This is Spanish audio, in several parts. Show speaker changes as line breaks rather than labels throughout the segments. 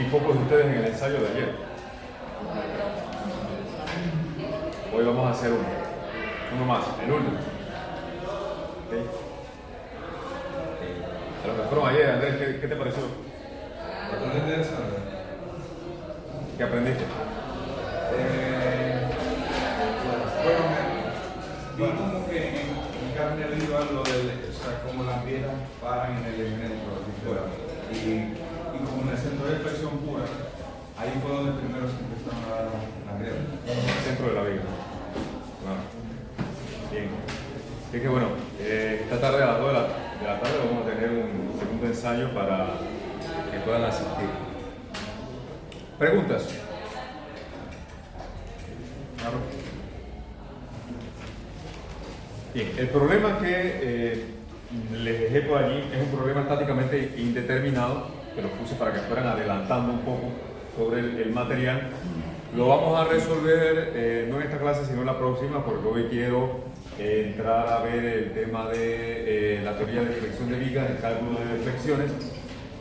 y pocos de ustedes en el ensayo de ayer. Hoy vamos a hacer uno más, el último. ¿Okay? A los que fueron ayer, Andrés, ¿qué te pareció?
Bastante interesante.
¿Qué aprendiste?
Bueno, vi como que en carne viva lo del, o sea, como las piedras paran en el elemento, y como en el centro de flexión pura, ahí fue donde primero se empezaron a dar las grietas.
Centro de la viga. Claro. Bien. Así que bueno, esta tarde a las 2 de la tarde vamos a tener un segundo ensayo para que puedan asistir. ¿Preguntas? Claro. Bien, el problema que les dejé por allí es un problema estáticamente indeterminado, que lo puse para que fueran adelantando un poco sobre el material. Lo vamos a resolver no en esta clase, sino en la próxima, porque hoy quiero entrar a ver el tema de la teoría de flexión de vigas, el cálculo de flexiones,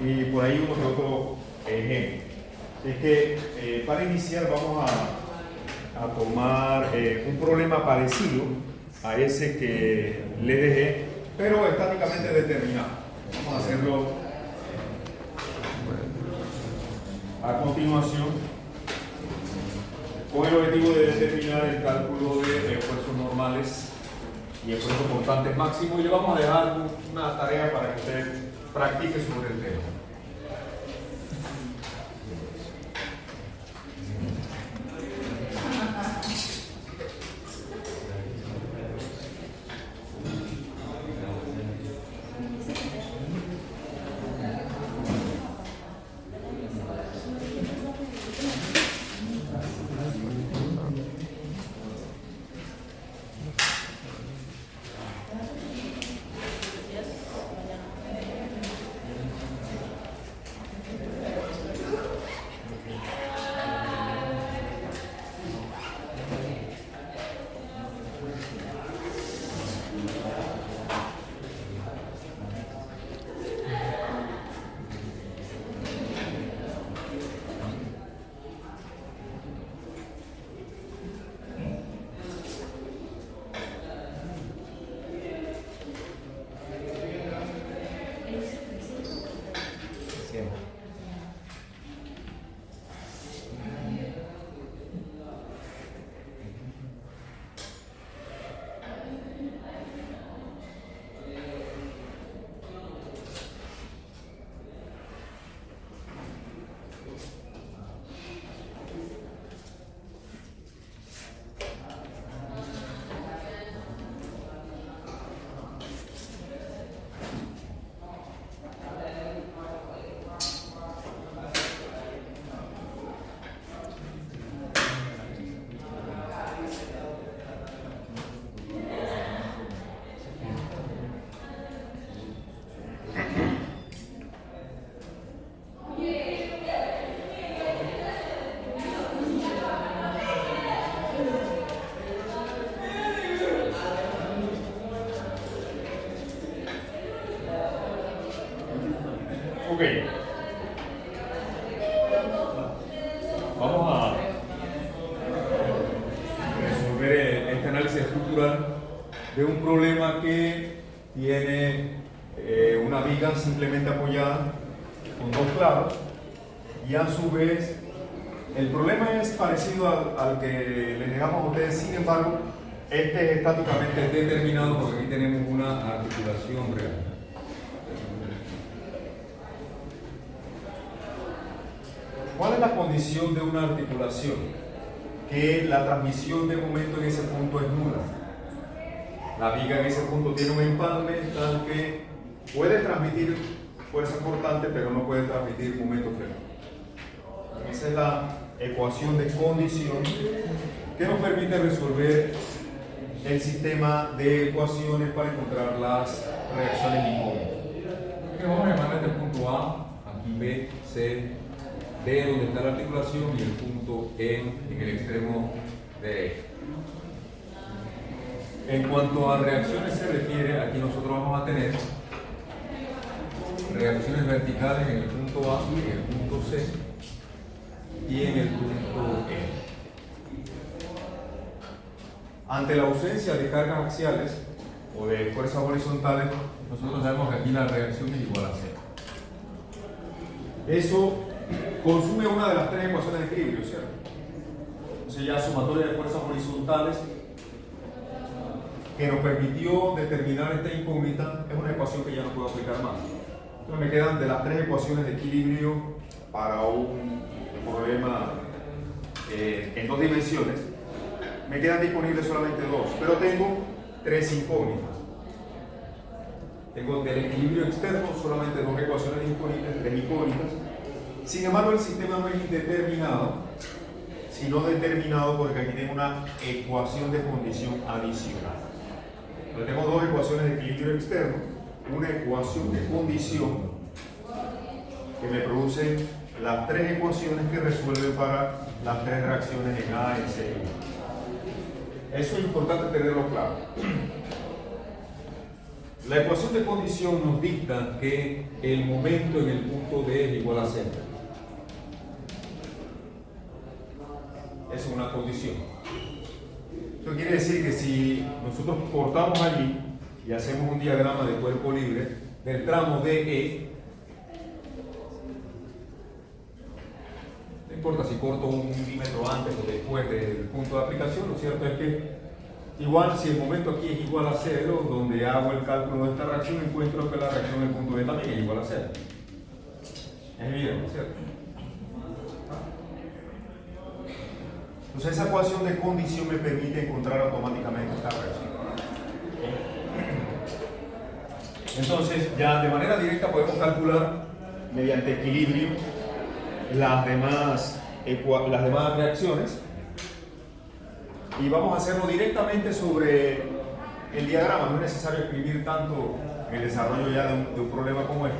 y por ahí uno que otro ejemplo. Es que para iniciar vamos a tomar un problema parecido a ese que le dejé, pero estáticamente determinado. Vamos a hacerlo a continuación con el objetivo de determinar el cálculo de esfuerzos normales y esfuerzos constantes máximos, y le vamos a dejar una tarea para que usted practique sobre el tema. Ok. Vamos a resolver este análisis estructural de un problema que tiene una viga simplemente apoyada con dos clavos, y a su vez el problema es parecido al que le negamos a ustedes. Sin embargo, este es estáticamente determinado porque aquí tenemos una articulación real. ¿Cuál es la condición de una articulación? Que la transmisión de momento en ese punto es nula. La viga en ese punto tiene un empalme tal que puede transmitir fuerza cortante, pero no puede transmitir momento frenado. Esa es la ecuación de condición que nos permite resolver el sistema de ecuaciones para encontrar las reacciones inmóviles. Vamos a llamar desde el punto A, aquí B, C, D, donde está la articulación, y el punto en el extremo derecho. En cuanto a reacciones se refiere, aquí nosotros vamos a tener reacciones verticales en el punto A y en el punto C, y en el punto E. Ante la ausencia de cargas axiales o de fuerzas horizontales, nosotros sabemos que aquí la reacción es igual a cero. Eso consume una de las tres ecuaciones de equilibrio, ¿cierto? Entonces ya sumatoria de fuerzas horizontales que nos permitió determinar esta incógnita es una ecuación que ya no puedo aplicar más. Entonces me quedan de las tres ecuaciones de equilibrio para un problema en dos dimensiones, me quedan disponibles solamente dos, pero tengo tres incógnitas. Tengo del equilibrio externo solamente dos ecuaciones disponibles, tres incógnitas. Sin embargo, el sistema no es indeterminado, sino determinado porque aquí tengo una ecuación de condición adicional. Entonces tengo dos ecuaciones de equilibrio externo, una ecuación de condición que me producen las tres ecuaciones que resuelven para las tres reacciones en A, en C y B. Eso es importante tenerlo claro. La ecuación de condición nos dicta que el momento en el punto D es igual a cero. Es una condición. Eso quiere decir que si nosotros cortamos allí y hacemos un diagrama de cuerpo libre del tramo DE, no importa si corto un milímetro antes o después del punto de aplicación, lo cierto es que igual si el momento aquí es igual a cero, donde hago el cálculo de esta reacción, encuentro que la reacción en el punto B también es igual a cero. Es evidente, ¿cierto? Entonces esa ecuación de condición me permite encontrar automáticamente esta reacción. Entonces ya de manera directa podemos calcular mediante equilibrio las demás reacciones. Y vamos a hacerlo directamente sobre el diagrama, no es necesario escribir tanto en el desarrollo ya de un problema como este.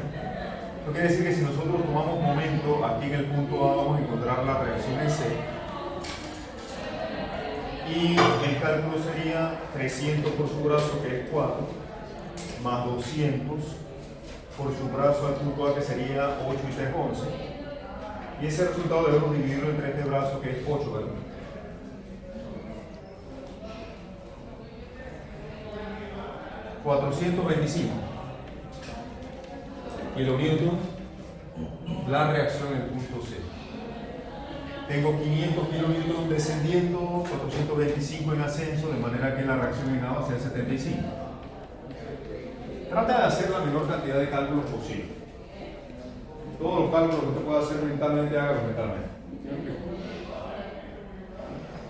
Esto quiere decir que si nosotros tomamos momento aquí en el punto A, vamos a encontrar la reacción en C. Y el cálculo sería 300 por su brazo, que es 4, más 200 por su brazo al punto A, que sería 8 y 3, 11. Y ese resultado debemos dividirlo entre este brazo, que es 8, ¿verdad? $425 kilonewton la reacción en el punto C. Tengo 500 kilonewton descendiendo, 425 en ascenso, de manera que la reacción en A va a ser 75. Trata de hacer la menor cantidad de cálculos posible. Todos los cálculos que usted pueda hacer mentalmente, hágalos mentalmente.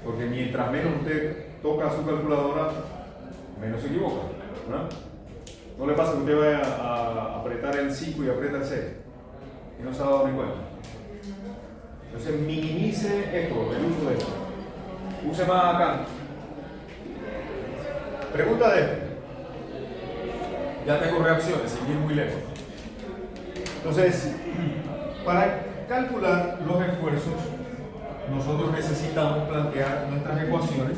Porque mientras menos usted toca su calculadora, menos se equivoca. ¿No le pasa que usted vaya a apretar el 5 y aprieta el 6 y no se ha dado ni cuenta? Entonces minimice esto, el uso de esto. Use más acá. Pregunta de esto. Ya tengo reacciones, sin ir muy lejos. Entonces, para calcular los esfuerzos, nosotros necesitamos plantear nuestras ecuaciones.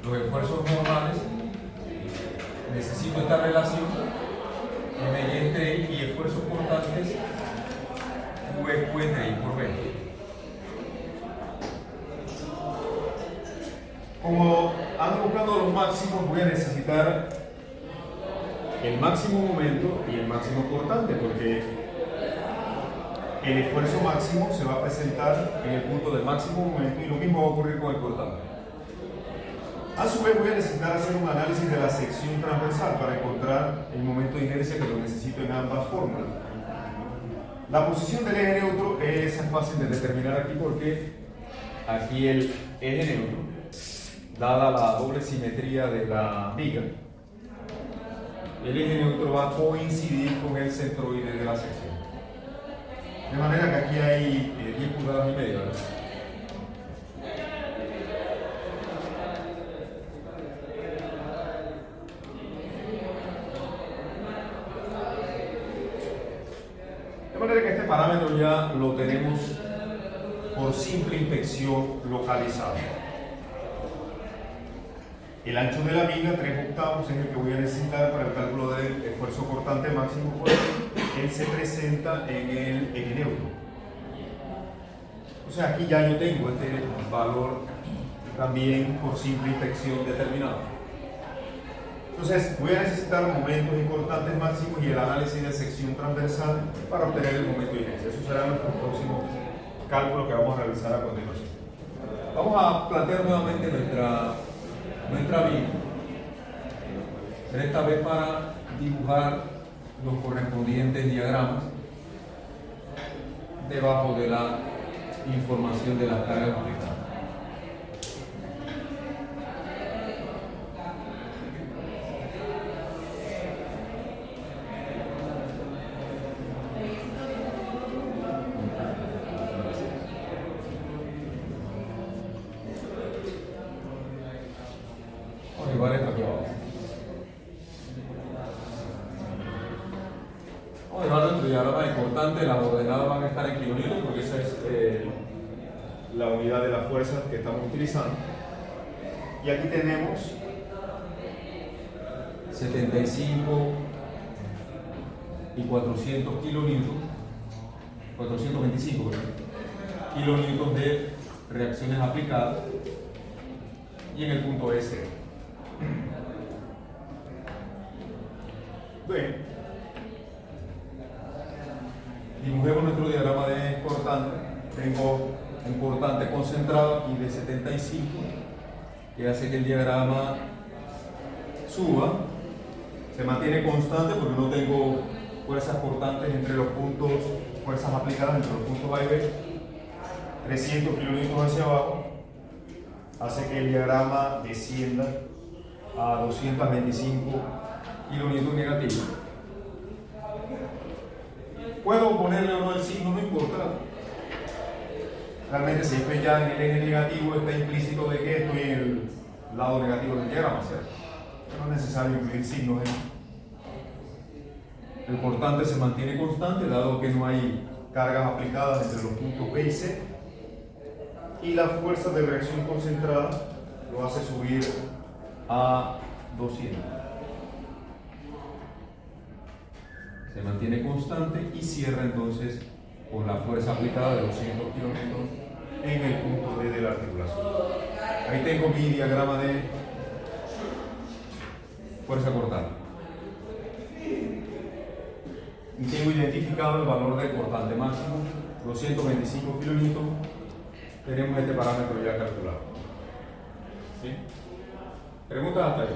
Los esfuerzos normales. Necesito esta relación M entre I y esfuerzos cortantes V entre I por B. Como ando buscando los máximos, voy a necesitar el máximo momento y el máximo cortante, porque el esfuerzo máximo se va a presentar en el punto del máximo momento y lo mismo va a ocurrir con el cortante. A su vez voy a necesitar hacer un análisis de la sección transversal para encontrar el momento de inercia que lo necesito en ambas fórmulas. La posición del eje neutro es fácil de determinar aquí porque aquí el eje neutro, dada la doble simetría de la viga, el eje neutro va a coincidir con el centroide de la sección. De manera que aquí hay 10 pulgadas y media, ¿verdad? De manera que este parámetro ya lo tenemos por simple inspección localizado. El ancho de la viga, 3 octavos, es el que voy a necesitar para el cálculo del esfuerzo cortante máximo, porque él se presenta en el eje neutro. Entonces aquí ya yo tengo este valor también por simple infección determinado. Entonces voy a necesitar los momentos importantes máximos y el análisis de sección transversal para obtener el momento de inercia. Eso será nuestro próximo cálculo que vamos a realizar a continuación. Vamos a plantear nuevamente nuestra vía, pero esta vez para dibujar los correspondientes diagramas debajo de la información de las cargas aplicadas. Vamos a llevar esto aquí abajo. Vamos a llevar nuestro diagrama importante. Las ordenadas van a estar en kilonewton porque esa es la unidad de las fuerzas que estamos utilizando. Y aquí tenemos 75 y 400 kilonewton, 425 kilonewton de reacciones aplicadas y en el punto S. Bien, dibujemos nuestro diagrama de cortante. Tengo un cortante concentrado aquí de 75 que hace que el diagrama suba, se mantiene constante porque no tengo fuerzas cortantes entre los puntos, fuerzas aplicadas entre los puntos A y B. 300 kilonewtons hacia abajo hace que el diagrama descienda a 225 kilonewtons negativos. Puedo ponerle o no el signo, no importa. Realmente si estoy ya en el eje negativo está implícito de que estoy en el lado negativo del diagrama, ¿cierto? No es necesario incluir signos en. El cortante se mantiene constante dado que no hay cargas aplicadas entre los puntos B y C y la fuerza de reacción concentrada lo hace subir a 200. Se mantiene constante y cierra entonces con la fuerza aplicada de 200 kilómetros en el punto D de la articulación. Ahí tengo mi diagrama de fuerza cortante. Y tengo identificado el valor del cortante máximo, 225 kilonewtons. Tenemos este parámetro ya calculado. ¿Sí? ¿Preguntas hasta ahí?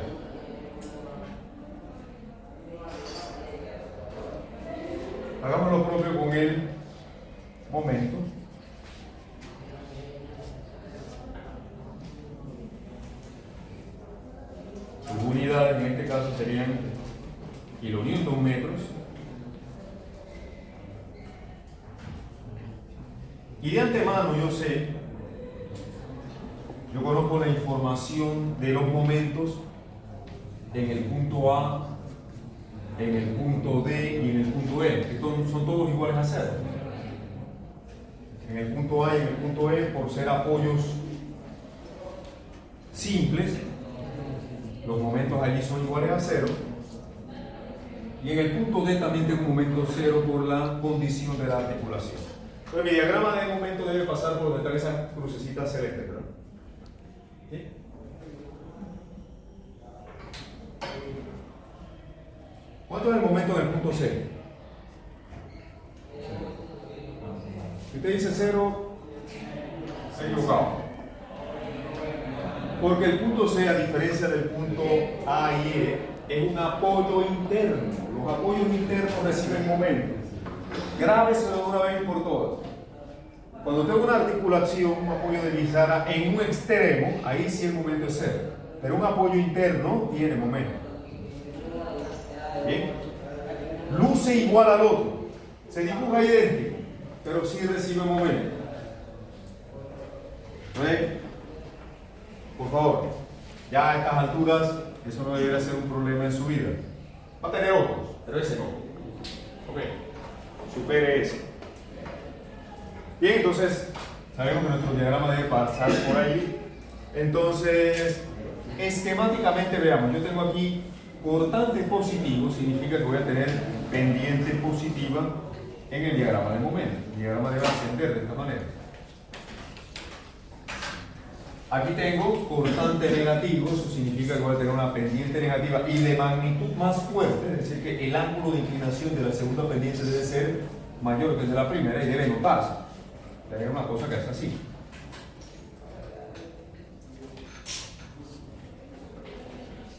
Hagamos lo propio con el momento. Sus unidades en este caso serían kilonewton metros. Y de antemano yo conozco la información de los momentos en el punto A, en el punto D y en el punto E, que son todos iguales a 0. En el punto A y en el punto E, por ser apoyos simples, los momentos allí son iguales a 0. Y en el punto D también tengo un momento 0 por la condición de la articulación. Entonces mi diagrama de momento debe pasar por donde están esas crucecitas celestes, ¿verdad? ¿Sí? ¿Cuánto es el momento del punto C? Si usted dice 0, se ha equivocado. Porque el punto C, a diferencia del punto A y E, es un apoyo interno. Los apoyos internos reciben momentos. Grábeselo de una vez por todas. Cuando tengo una articulación, un apoyo de bisagra en un extremo, ahí sí el momento es 0. Pero un apoyo interno tiene momento. Bien. Luce igual al otro. Se dibuja idéntico, pero sí recibe momento. ¿Ven? Por favor, ya a estas alturas, eso no debería ser un problema en su vida. Va a tener otros, pero ese no. Ok. Supere ese. Bien, entonces sabemos que nuestro diagrama debe pasar por allí. Entonces, esquemáticamente veamos, yo tengo aquí cortante positivo, significa que voy a tener pendiente positiva en el diagrama de momento. El diagrama debe ascender de esta manera. Aquí tengo cortante negativo, eso significa que voy a tener una pendiente negativa y de magnitud más fuerte, es decir, que el ángulo de inclinación de la segunda pendiente debe ser mayor que el de la primera y debe notarse. Tener una cosa que es así.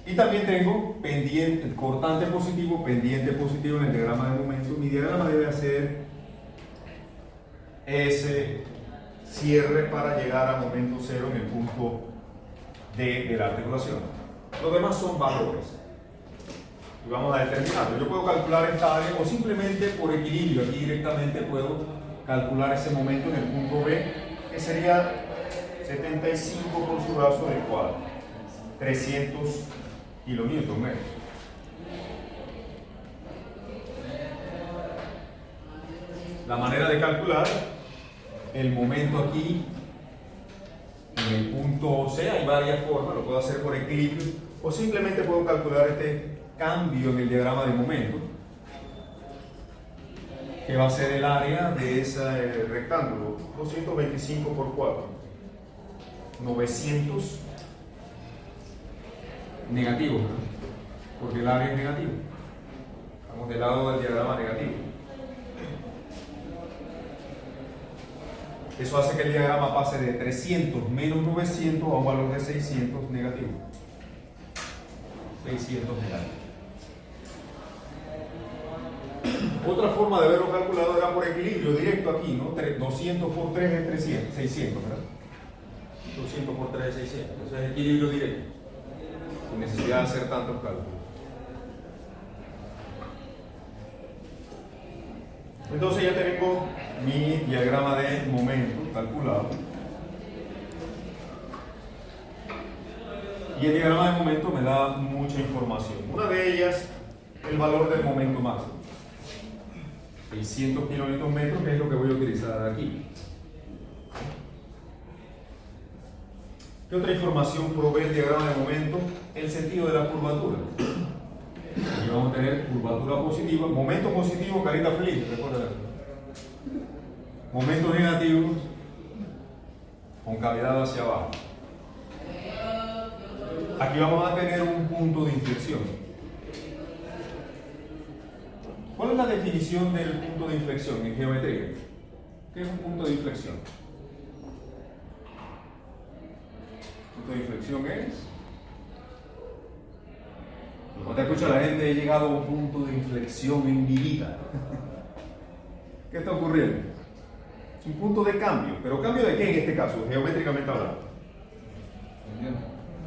Y también tengo pendiente, cortante positivo, pendiente positivo en el diagrama de momento. Mi diagrama debe hacer ese cierre para llegar a momento cero en el punto D de la articulación. Los demás son valores. Y vamos a determinarlo. Yo puedo calcular esta área o simplemente por equilibrio. Aquí directamente puedo calcular ese momento en el punto B, que sería 75 por su brazo del cuadro. 300 kilonewton-metros. La manera de calcular el momento aquí en el punto C, hay varias formas, lo puedo hacer por equilibrio o simplemente puedo calcular este cambio en el diagrama de momento, que va a ser el área de ese rectángulo, 225 por 4, 900 negativo, ¿no? Porque el área es negativo. Estamos del lado del diagrama negativo. Eso hace que el diagrama pase de 300 menos 900 a un valor de 600 negativo. 600 negativo. Otra forma de verlo calculado era por equilibrio directo aquí, ¿no? 200 por 3 es 300, 600, ¿verdad? 200 por 3 es 600. Entonces es equilibrio directo, sin necesidad de hacer tantos cálculos. Entonces ya tengo mi diagrama de momento calculado. Y el diagrama de momento me da mucha información. Una de ellas, el valor del momento máximo. 600 kilonewton-metros, que es lo que voy a utilizar aquí. ¿Qué otra información provee el diagrama de momento? El sentido de la curvatura. Aquí vamos a tener curvatura positiva, momento positivo, carita feliz, recuerda eso. Momentos negativos, con cavidad hacia abajo. Aquí vamos a tener un punto de inflexión. ¿Cuál es la definición del punto de inflexión en geometría? ¿Qué es un punto de inflexión? Punto de inflexión es, cuando te escucha la gente, he llegado a un punto de inflexión en mi vida. ¿Qué está ocurriendo? Es un punto de cambio, pero ¿cambio de qué en este caso, geométricamente hablando?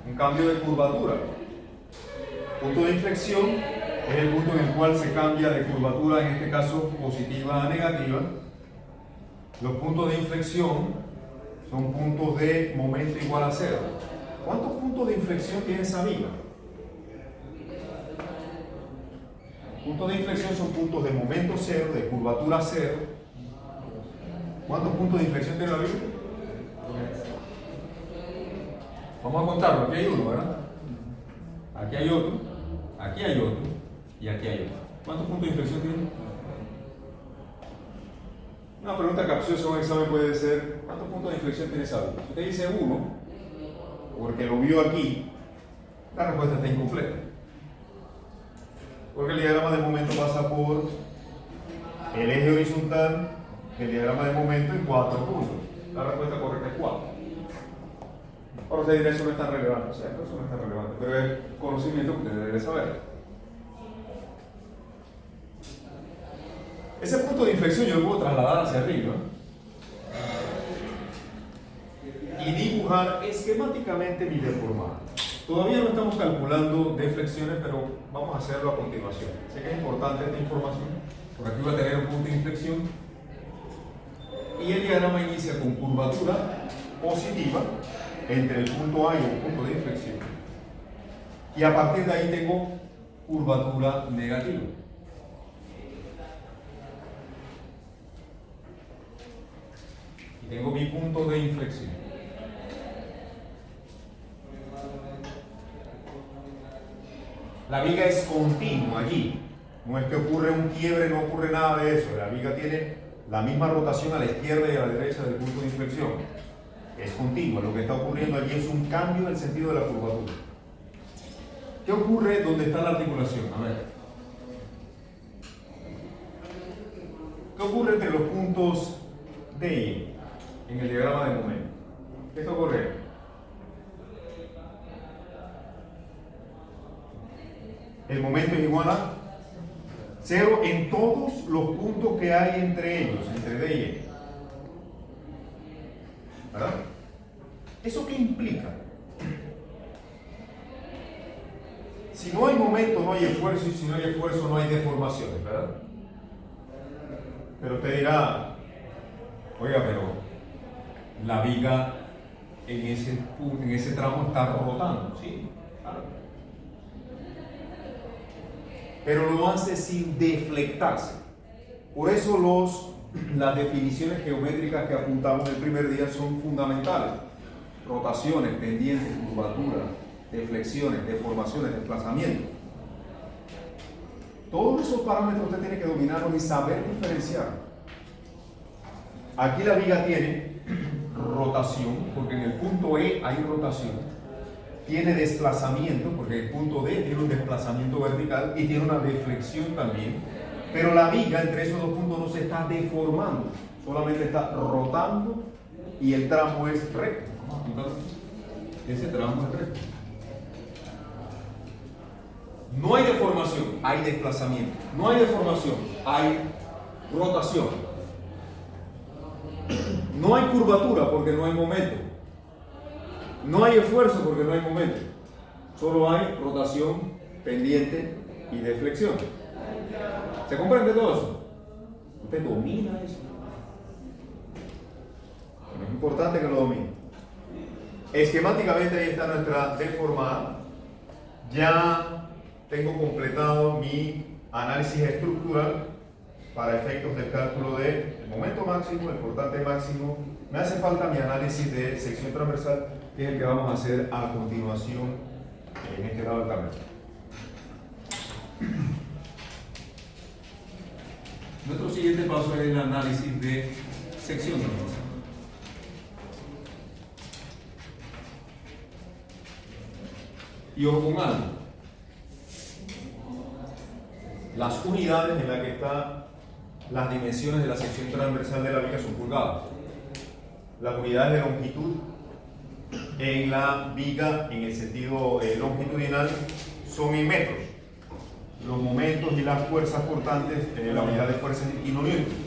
Un cambio de curvatura. Punto de inflexión es el punto en el cual se cambia de curvatura, en este caso positiva a negativa. Los puntos de inflexión son puntos de momento igual a cero. ¿Cuántos puntos de inflexión tiene esa viga? Puntos de inflexión son puntos de momento cero, de curvatura cero. ¿Cuántos puntos de inflexión tiene la viga? Vamos a contarlo. Aquí hay uno, ¿verdad? Aquí hay otro, aquí hay otro y aquí hay otro. ¿Cuántos puntos de inflexión tiene? Una pregunta capciosa en un examen puede ser: ¿cuántos puntos de inflexión tiene esa viga? Si usted dice uno, porque lo vio aquí, la respuesta está incompleta. Porque el diagrama de momento pasa por el eje horizontal del diagrama de momento en 4 puntos. La respuesta correcta es 4. Ahora usted dirá, eso no es tan relevante. O sea, eso no es tan relevante, pero es conocimiento que usted debe saber. Ese punto de inflexión yo lo puedo trasladar hacia arriba y dibujar esquemáticamente mi deformado. Todavía no estamos calculando deflexiones, pero vamos a hacerlo a continuación. Sé que es importante esta información. Por aquí va a tener un punto de inflexión y el diagrama inicia con curvatura positiva entre el punto A y el punto de inflexión, y a partir de ahí tengo curvatura negativa. Y tengo mi punto de inflexión. La viga es continua allí. No es que ocurre un quiebre, no ocurre nada de eso. La viga tiene la misma rotación a la izquierda y a la derecha del punto de inflexión. es continua. Lo que está ocurriendo allí es un cambio del sentido de la curvatura. ¿Qué ocurre donde está la articulación? A ver. ¿Qué ocurre entre los puntos D y E en el diagrama de momento? ¿Qué está ocurriendo? El momento es igual a 0 en todos los puntos que hay entre ellos, entre D y E. ¿Verdad? ¿Eso qué implica? Si no hay momento, no hay esfuerzo, y si no hay esfuerzo, no hay deformaciones, ¿verdad? Pero usted dirá, oiga, pero la viga en ese tramo está rotando, ¿sí? Claro. Pero lo hace sin deflectarse. Por eso las definiciones geométricas que apuntamos el primer día son fundamentales. Rotaciones, pendientes, curvaturas, deflexiones, deformaciones, desplazamientos. Todos esos parámetros usted tiene que dominarlos y saber diferenciar. Aquí la viga tiene rotación, porque en el punto E hay rotación. Tiene desplazamiento, porque el punto D tiene un desplazamiento vertical y tiene una deflexión también. Pero la viga entre esos dos puntos no se está deformando, solamente está rotando y el tramo es recto. Ese tramo es recto. No hay deformación, hay desplazamiento. No hay deformación, hay rotación. No hay curvatura porque no hay momento. No hay esfuerzo porque no hay momento. Solo hay rotación, pendiente y deflexión. ¿Se comprende todo eso? Usted domina eso. Bueno, es importante que lo domine. Esquemáticamente ahí está nuestra deformada. Ya tengo completado mi análisis estructural para efectos del cálculo del momento máximo, el cortante máximo. Me hace falta mi análisis de sección transversal, que es el que vamos a hacer a continuación en este lado del tablero. Nuestro siguiente paso es el análisis de sección transversal. Y ojo con algo. Las unidades en las que están las dimensiones de la sección transversal de la viga son pulgadas. Las unidades de longitud en la viga, en el sentido longitudinal, son en metros. Los momentos y las fuerzas cortantes, la unidad de fuerza es kilonewton.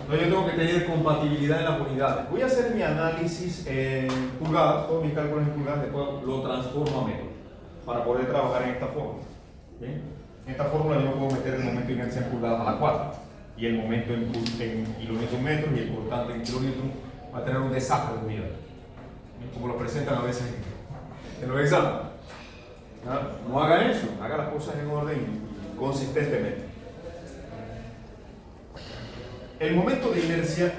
Entonces yo tengo que tener compatibilidad en las unidades. Voy a hacer mi análisis en pulgadas, todos mis cálculos en pulgadas, después lo transformo a metros para poder trabajar en esta forma. ¿Bien? En esta fórmula yo no puedo meter el momento de inercia en pulgadas a la 4 y el momento en kilonewton metros y el cortante en kilonewton va a tener un desastre de unidades, como lo presentan a veces en los exámenes. No haga eso, haga las cosas en orden consistentemente. El momento de inercia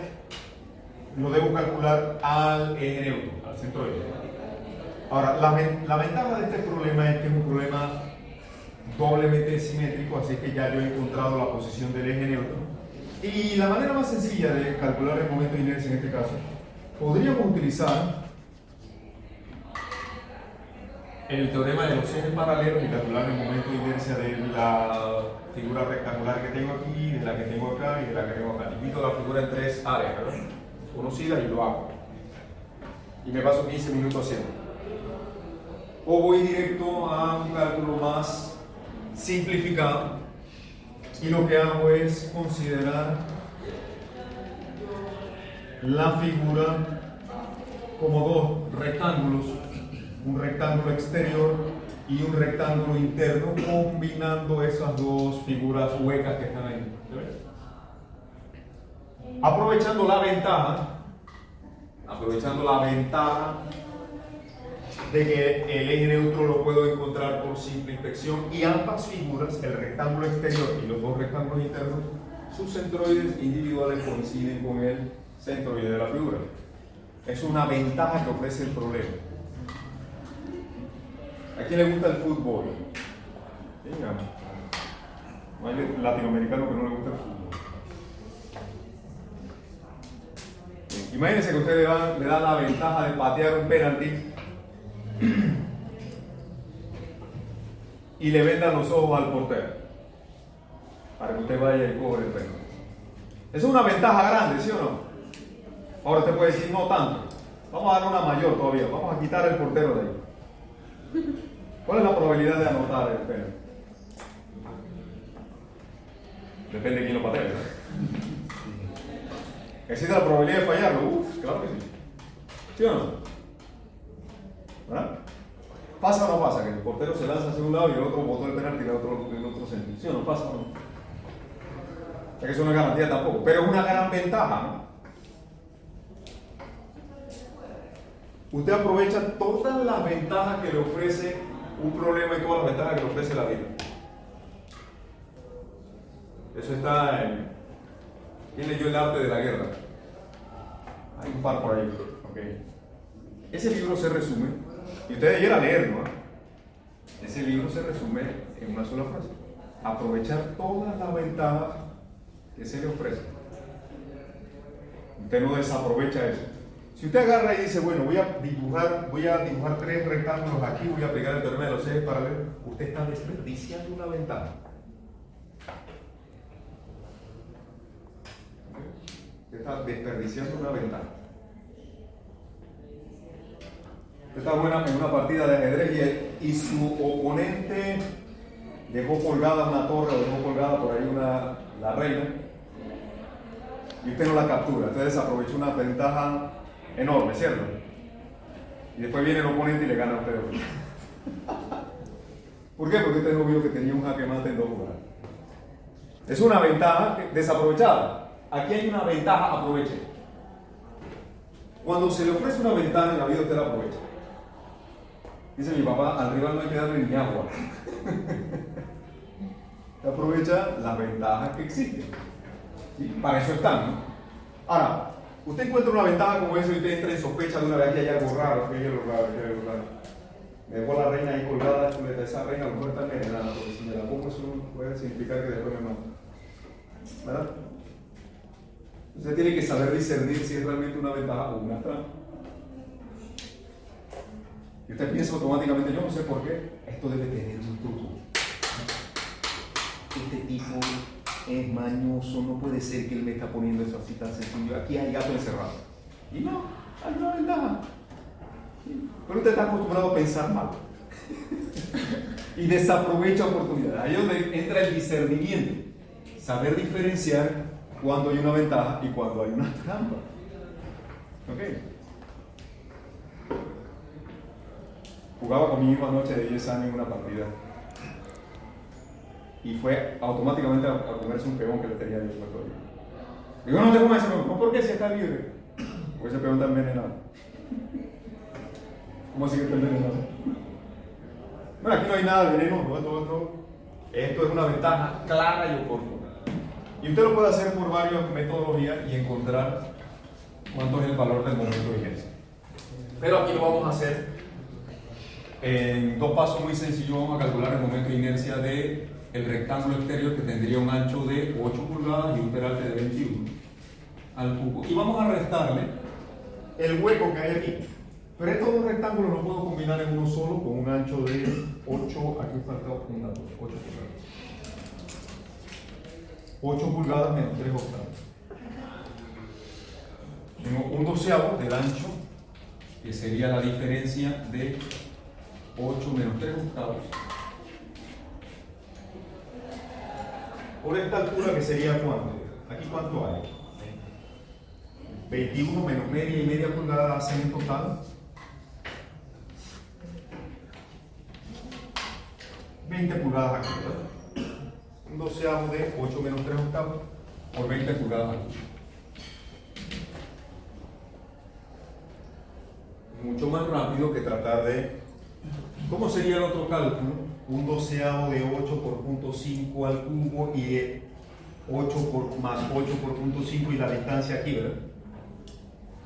lo debo calcular al eje neutro, al centroide. Ahora, la ventaja de este problema es que es un problema doblemente simétrico, así que ya yo he encontrado la posición del eje neutro. Y la manera más sencilla de calcular el momento de inercia en este caso, podríamos utilizar el teorema de los ejes paralelos y calcular el momento de inercia de la figura rectangular que tengo aquí, de la que tengo acá y de la que tengo acá. Divido la figura en tres áreas, ¿verdad?, conocidas, y lo hago. Y me paso 15 minutos haciendo. O voy directo a un cálculo más simplificado y lo que hago es considerar la figura como dos rectángulos, un rectángulo exterior y un rectángulo interno, combinando esas dos figuras huecas que están ahí. Aprovechando la ventaja de que el eje neutro lo puedo encontrar por simple inspección, y ambas figuras, el rectángulo exterior y los dos rectángulos internos, sus centroides individuales coinciden con el centroide de la figura. Es una ventaja que ofrece el problema. ¿A quién le gusta el fútbol? Digamos. No hay latinoamericano que no le guste el fútbol. Imagínense que usted le da la ventaja de patear un penalti y le vendan los ojos al portero para que usted vaya y cobre el penalti. Eso es una ventaja grande, ¿sí o no? Ahora usted puede decir, no tanto. Vamos a darle una mayor todavía. Vamos a quitar el portero de ahí. ¿Cuál es la probabilidad de anotar el penalti? Depende de quién lo patee, ¿verdad? ¿Existe la probabilidad de fallarlo? Uf, claro que sí. ¿Sí o no? ¿Verdad? ¿Pasa o no pasa? Que el portero se lanza hacia un lado y el otro botó el penalti y el otro sentido. ¿Sí o no? ¿Pasa o no? O sea que eso no es garantía tampoco, pero es una gran ventaja, ¿no? Usted aprovecha todas las ventajas que le ofrece un problema y todas las ventajas que le ofrece la vida. Eso está en... ¿Quién leyó El arte de la guerra? Hay un par por ahí. Okay. Ese libro se resume, y usted debiera leerlo, ¿no? Ese libro se resume en una sola frase. Aprovechar todas las ventajas que se le ofrecen. Usted no desaprovecha eso. Si usted agarra y dice, bueno, voy a dibujar 3 rectángulos aquí, voy a aplicar el teorema de los ejes paralelos, usted está desperdiciando una ventaja. Usted está desperdiciando una ventaja. Usted está buena en una partida de ajedrez y su oponente dejó colgada una torre o dejó colgada por ahí la reina y usted no la captura. Usted desaprovecha una ventaja enorme, ¿cierto? Y después viene el oponente y le gana a usted. ¿Por qué? Porque usted no vio que tenía un jaque mate en 2 jugadas. Es una ventaja desaprovechada. Aquí hay una ventaja, aproveche. Cuando se le ofrece una ventana en la vida, usted la aprovecha. Dice mi papá, al rival no hay que darle ni agua. Usted aprovecha las ventajas que existen. ¿Sí? Para eso están, ¿no? Ahora, usted encuentra una ventaja como esa y usted entra en sospecha de una vez que hay algo raro, que hay algo raro. Me dejó la reina ahí colgada, esa reina a lo mejor está envenenada, porque si me la pongo eso puede significar que después me mato. ¿Verdad? Usted tiene que saber discernir si es realmente una ventaja o una trampa. Y usted piensa automáticamente, yo no sé por qué, esto debe tener un truco. Este tipo es mañoso, no puede ser que él me está poniendo eso así tan sencillo. Aquí hay gato encerrado. Y no, hay una ventaja. Pero usted está acostumbrado a pensar mal. Y desaprovecha oportunidades. Ahí es donde entra el discernimiento. Saber diferenciar cuando hay una ventaja y cuando hay una trampa. ¿Ok? Jugaba con mi hijo anoche de 10 años en una partida. Y fue automáticamente a comerse un peón que le tenía yo puesto ahí. Digo, no te comas ese peón. ¿Por qué? Si está libre. Porque ese peón está envenenado. ¿Cómo así que está envenenado? Bueno, aquí no hay nada de veneno, ¿no? Esto es una ventaja clara y oportuna. Y usted lo puede hacer por varias metodologías y encontrar cuánto es el valor del momento de inercia. Pero aquí lo vamos a hacer en 2 pasos muy sencillos. Vamos a calcular el momento de inercia del rectángulo exterior, que tendría un ancho de 8 pulgadas y un peralte de 21 al cubo. Y vamos a restarle el hueco que hay aquí. Pero estos 2 rectángulos los puedo combinar en uno solo con un ancho de 8, aquí falta un dato, 8 pulgadas. 8 pulgadas menos 3 octavos. Tengo un doceavo del ancho, que sería la diferencia de 8 menos 3 octavos. Por esta altura, que sería ¿cuánto? Aquí ¿cuánto hay? 21 menos media y media pulgada hacen en total 20 pulgadas aquí, ¿verdad? Un doceavo de 8 menos 3 octavos por 20 pulgadas aquí. Mucho más rápido que tratar de... ¿Cómo sería el otro cálculo? Un doceavo de 8 por punto 5 al cubo y 8 más 8 por punto 5 y la distancia aquí, ¿verdad?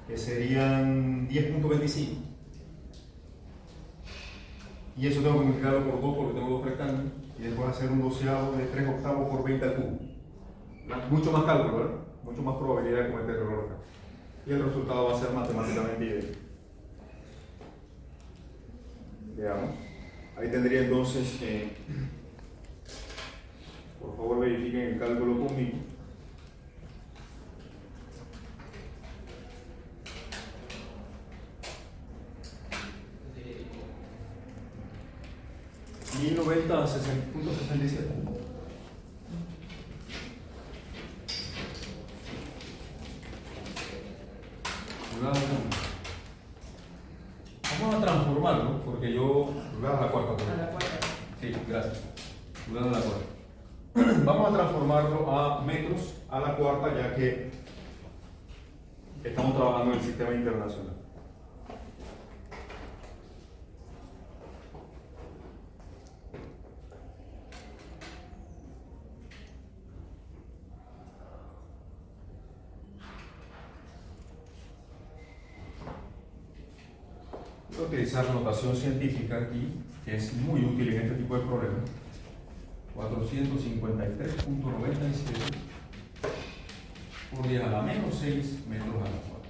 Que serían 10.25. Y eso tengo que multiplicarlo por 2 porque tengo 2 rectángulos. Y después hacer un doceavo de 3 octavos por 20 al cubo. Mucho más cálculo, ¿verdad? Mucho más probabilidad de cometer error acá. y el resultado va a ser matemáticamente idéntico. Veamos. Ahí tendría entonces, por favor verifiquen el cálculo conmigo. $1090.67. Vamos a transformarlo porque yo pulgada a la cuarta.
A la cuarta.
Sí, gracias. Pulgada a la cuarta. Vamos a transformarlo a metros a la cuarta, ya que estamos trabajando en el sistema internacional. Voy a utilizar notación científica aquí, que es muy útil en este tipo de problemas. 453.97 por 10 a la menos 6 metros a la cuarta.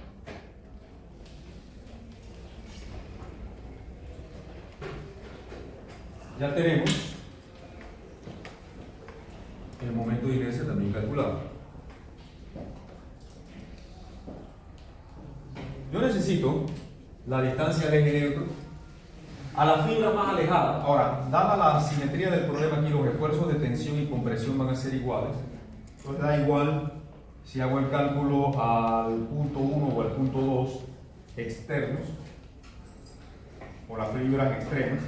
Ya tenemos el momento de inercia también calculado. Yo necesito la distancia del eje neutro a la fibra más alejada. Ahora, dada la simetría del problema aquí, los esfuerzos de tensión y compresión van a ser iguales. Entonces da igual si hago el cálculo al punto 1 o al punto 2 externos, o las fibras extremas.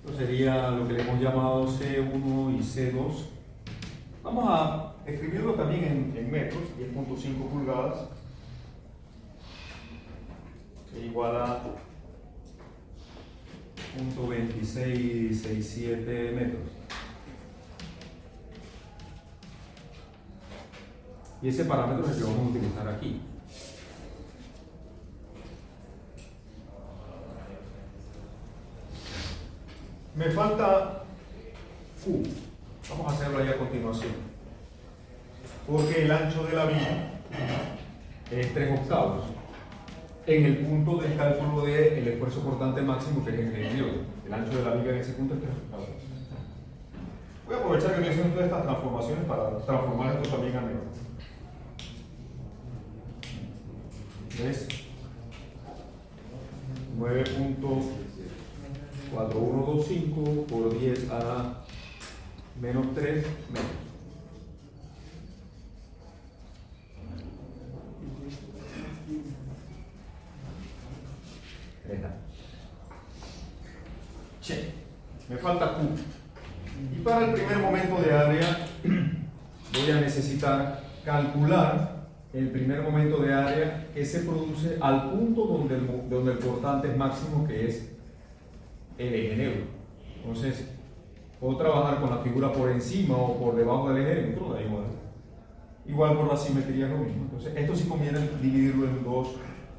Esto sería lo que le hemos llamado C1 y C2. Vamos a escribirlo también en metros, 10.5 pulgadas. Igual a 0.2667 metros. Y ese parámetro es el que vamos a utilizar aquí. Me falta Q. Vamos a hacerlo ahí a continuación. Porque el ancho de la viga es 3/8. En el punto del cálculo del esfuerzo cortante máximo, que es en el interior. El ancho de la viga en ese punto es 3/8. Voy a aprovechar que estoy haciendo todas estas transformaciones para transformar esto también a metros. ¿Ves? 9.4125 por 10 a la menos 3 metros. Check. Me falta Q. Y para el primer momento de área voy a necesitar calcular el primer momento de área que se produce al punto donde el cortante es máximo, que es el eje neutro. Entonces, puedo trabajar con la figura por encima o por debajo del eje neutro, da igual. Igual por la simetría es lo mismo. Entonces, esto sí conviene dividirlo en dos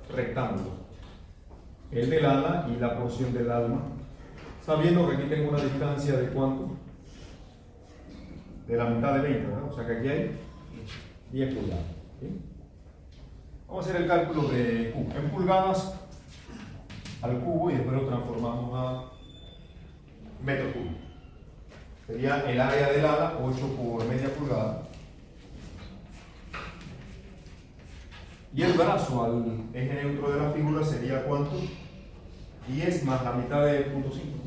rectángulos. El del ala y la porción del alma. Sabiendo que aquí tengo una distancia de ¿cuánto? De la mitad de 20, ¿verdad? O sea que aquí hay 10 pulgadas. ¿Sí? Vamos a hacer el cálculo de Q. En pulgadas al cubo y después lo transformamos a metro cúbico. Sería el área del ala, 8 por media pulgada. Y el brazo al eje neutro de la figura sería ¿cuánto? 10 más la mitad de 0.5.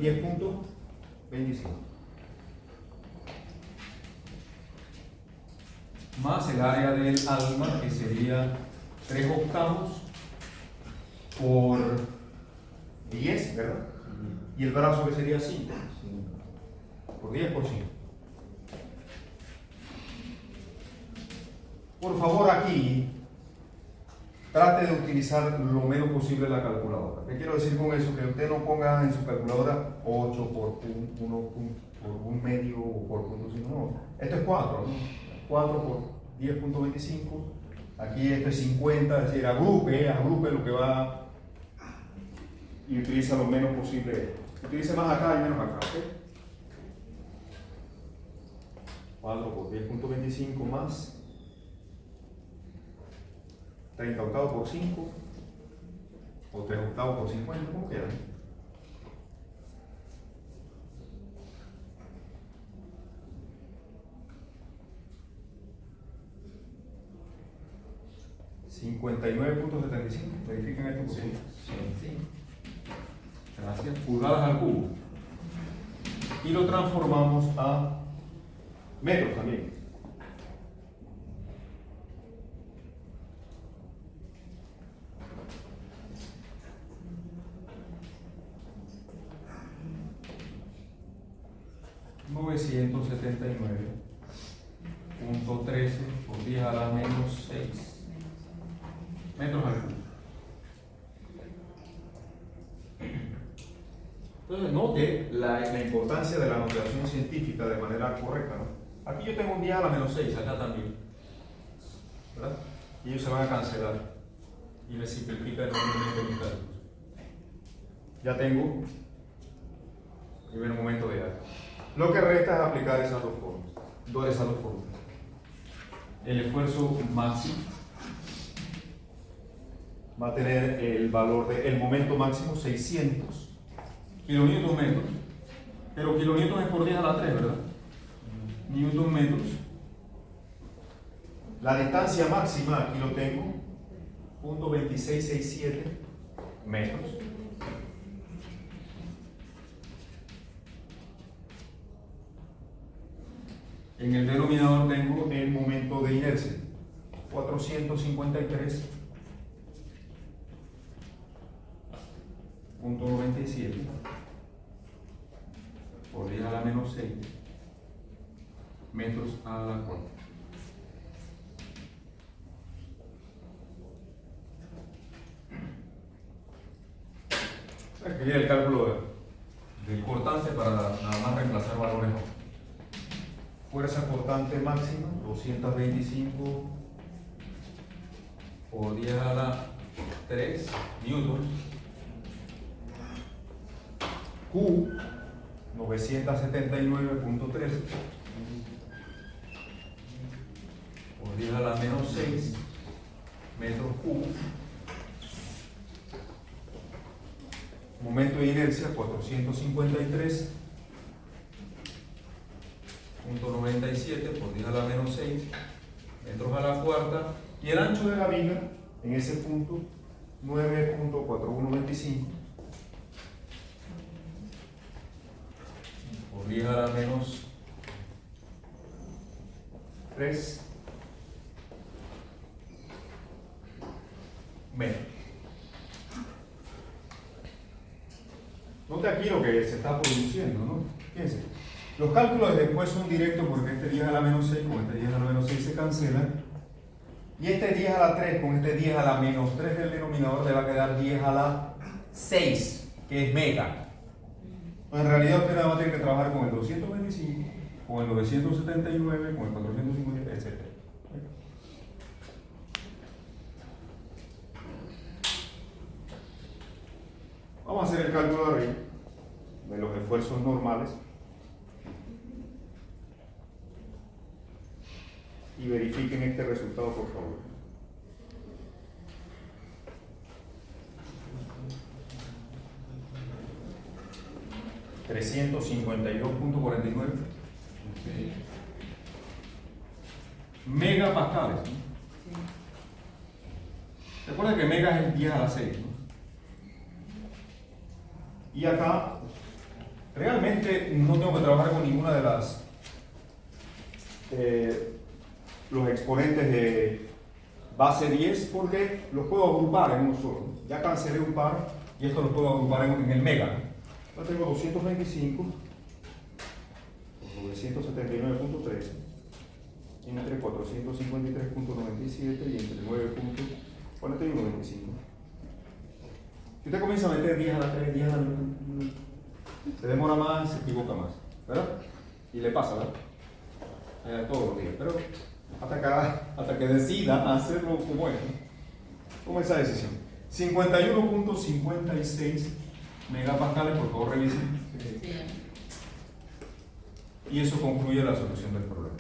10.25. Más el área del alma, que sería 3/8 por 10, ¿verdad? Y el brazo, que sería 5 por 10 por 5. Por favor, aquí trate de utilizar lo menos posible la calculadora. ¿Qué quiero decir con eso? Que usted no ponga en su calculadora 8 por 1 por 1 medio o por 0.5. No, esto es 4, ¿no? 4 por 10.25. Aquí esto es 50, es decir, agrupe lo que va y utiliza lo menos posible. Utilice más acá y menos acá, ¿ok? 4 por 10.25 más 30 octavos por 5 o 3 octavos por 50, como quieran. $59.75. Verifiquen esto por favor.
Sí.
Gracias. Pulgadas al cubo. Y lo transformamos a metros también. $979.13 por 10 a la menos 6 metros al cubo. Entonces, note la importancia de la notación científica de manera correcta, ¿no? Aquí yo tengo un 10 a la menos 6, acá también, ¿verdad? Y ellos se van a cancelar y me simplifica enormemente mis cálculos. Ya tengo el primer momento de A. Lo que resta es aplicar esas dos formas. El esfuerzo máximo va a tener el valor del momento máximo 600 kilonewton metros, pero kilonewton es por 10 a la 3, ¿verdad? Newton metros. La distancia máxima, aquí lo tengo, .2667 metros. En el denominador tengo el momento de inercia, 453.97 por 10 a la menos 6 metros a la cuarta. Aquí viene el cálculo de cortante para nada más reemplazar valores. Fuerza cortante máxima, 225 por 10 a la 3 newtons. Q, 979.13 por 10 a la menos 6 metros cúbicos. Momento de inercia, 453.97 por 10 a la menos 6 metros a la cuarta. Y el ancho de la viga en ese punto, 9.4125 por 10 a la menos 3 metros. Note aquí lo que se está produciendo, ¿no? Fíjense, los cálculos después son directos porque este 10 a la menos 6 con este 10 a la menos 6 se cancelan. Y este 10 a la 3 con este 10 a la menos 3 del denominador le va a quedar 10 a la 6, que es mega. En realidad usted nada más tiene que trabajar con el 225, con el 979, con el 450, etc. Vamos a hacer el cálculo de arriba de los esfuerzos normales y verifiquen este resultado, por favor. $352.49 megapascales. Recuerda que mega es 10 a la 6, ¿no? Y acá realmente no tengo que trabajar con ninguna de las los exponentes de base 10 porque los puedo agrupar en uno solo. Ya cancelé un par y esto lo puedo agrupar en el mega. Yo tengo 225 por 979.13 entre 453.97 y entre 9.4125. Si usted comienza a meter 10 a la 3, 10 a la 9, se demora más, se equivoca más, ¿verdad? Y le pasa, ¿verdad? Todos los días, pero hasta que decida hacerlo como es. Toma esa decisión. 51.56 megapascales, por favor revisen. Sí. Y eso concluye la solución del problema.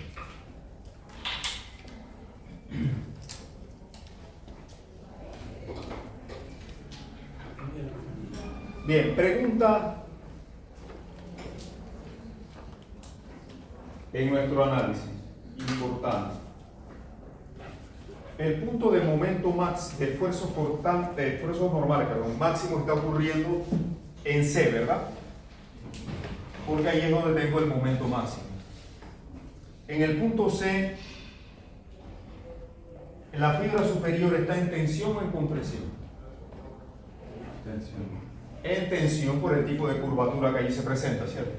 Bien, pregunta en nuestro análisis, importante. El punto de momento máximo, de esfuerzos normales, máximo está ocurriendo en C, ¿verdad? Porque ahí es donde tengo el momento máximo. En el punto C, la fibra superior está en tensión o en compresión.
Tensión.
En tensión por el tipo de curvatura que allí se presenta, ¿cierto?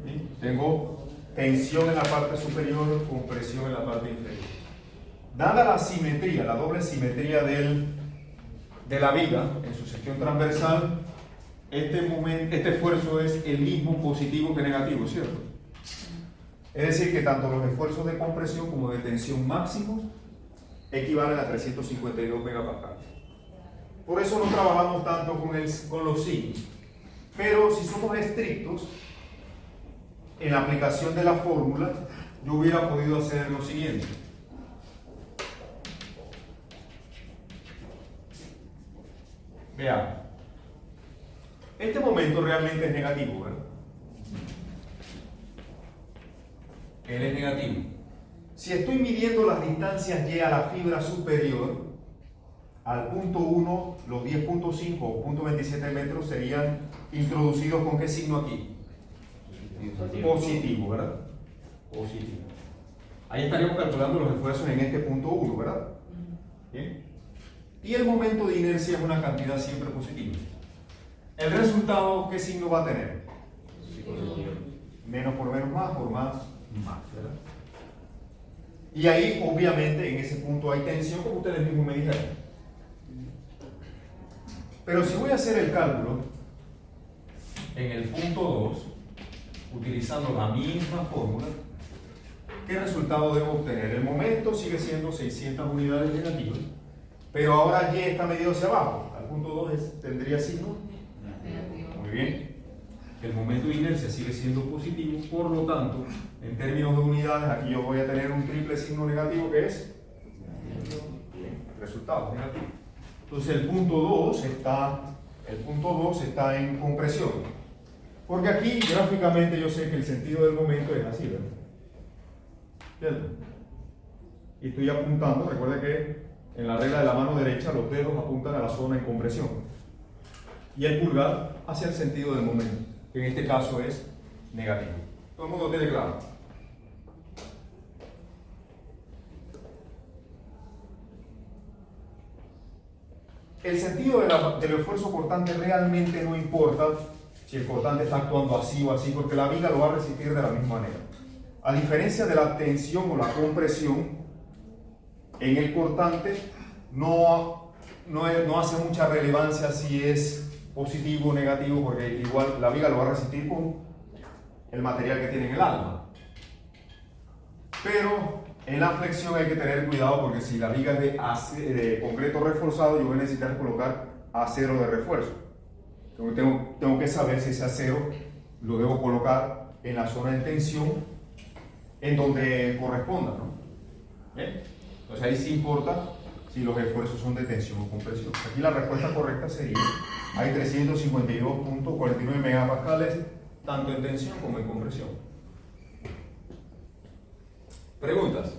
¿Sí? Tengo tensión en la parte superior, compresión en la parte inferior. Dada la simetría, la doble simetría de la viga en su sección transversal, este esfuerzo es el mismo positivo que negativo, ¿cierto? Es decir, que tanto los esfuerzos de compresión como de tensión máximos equivalen a 352 megapascales. Por eso no trabajamos tanto con los signos. Pero si somos estrictos, en la aplicación de la fórmula, yo hubiera podido hacer lo siguiente. Veamos. Este momento realmente es negativo, ¿verdad? Él es negativo. Si estoy midiendo las distancias Y a la fibra superior, al punto 1, los 10.5 o 0.27 metros serían introducidos ¿con qué signo aquí? Positivo, ¿verdad? Positivo. Ahí estaríamos calculando los esfuerzos en este punto 1, ¿verdad? Bien. Y el momento de inercia es una cantidad siempre positiva. El resultado, ¿qué signo va a tener? Menos por menos más, por más, ¿verdad? Y ahí, obviamente, en ese punto hay tensión, como ustedes mismos me dijeron. Pero si voy a hacer el cálculo en el punto 2, utilizando la misma fórmula, ¿qué resultado debo obtener? El momento sigue siendo 600 unidades negativas, pero ahora Y está medido hacia abajo. Al punto 2 tendría signo negativo. Muy bien. El momento de inercia sigue siendo positivo, por lo tanto, en términos de unidades, aquí yo voy a tener un triple signo negativo que es resultado negativo. Entonces el punto 2 está en compresión. Porque aquí gráficamente yo sé que el sentido del momento es así, ¿verdad? ¿Cierto? Y estoy apuntando, recuerda que en la regla de la mano derecha los dedos apuntan a la zona en compresión. Y el pulgar hacia el sentido del momento, que en este caso es negativo. ¿Todo el mundo tiene claro? El sentido del esfuerzo cortante realmente no importa si el cortante está actuando así o así, porque la viga lo va a resistir de la misma manera. A diferencia de la tensión o la compresión, en el cortante no hace mucha relevancia si es positivo o negativo, porque igual la viga lo va a resistir con el material que tiene en el alma. Pero en la flexión hay que tener cuidado, porque si la viga es de concreto reforzado, yo voy a necesitar colocar acero de refuerzo. Tengo que saber si ese acero lo debo colocar en la zona de tensión, en donde corresponda, ¿no? ¿Bien? Entonces ahí sí importa si los esfuerzos son de tensión o compresión. Aquí la respuesta correcta sería, hay 352.49 megapascales, tanto en tensión como en compresión. ¿Preguntas?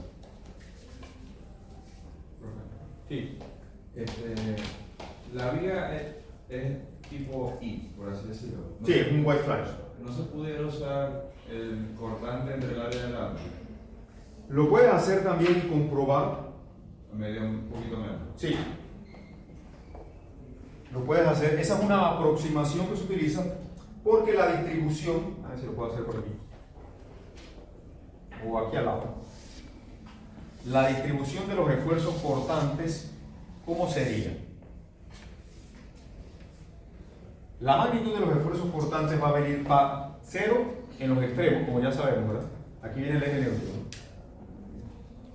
Sí.
La viga es tipo I, por así decirlo. No
Sí, es un white flash.
¿No se pudiera usar el cortante entre el área del alma?
Lo puedes hacer también y comprobar.
Medio un poquito menos.
Sí. Lo puedes hacer. Esa es una aproximación que se utiliza porque la distribución, a ver si lo puedo hacer por aquí, o aquí al lado. La distribución de los esfuerzos cortantes, ¿cómo sería? La magnitud de los esfuerzos cortantes va a venir para 0 en los extremos, como ya sabemos, ¿verdad? Aquí viene el eje neutro.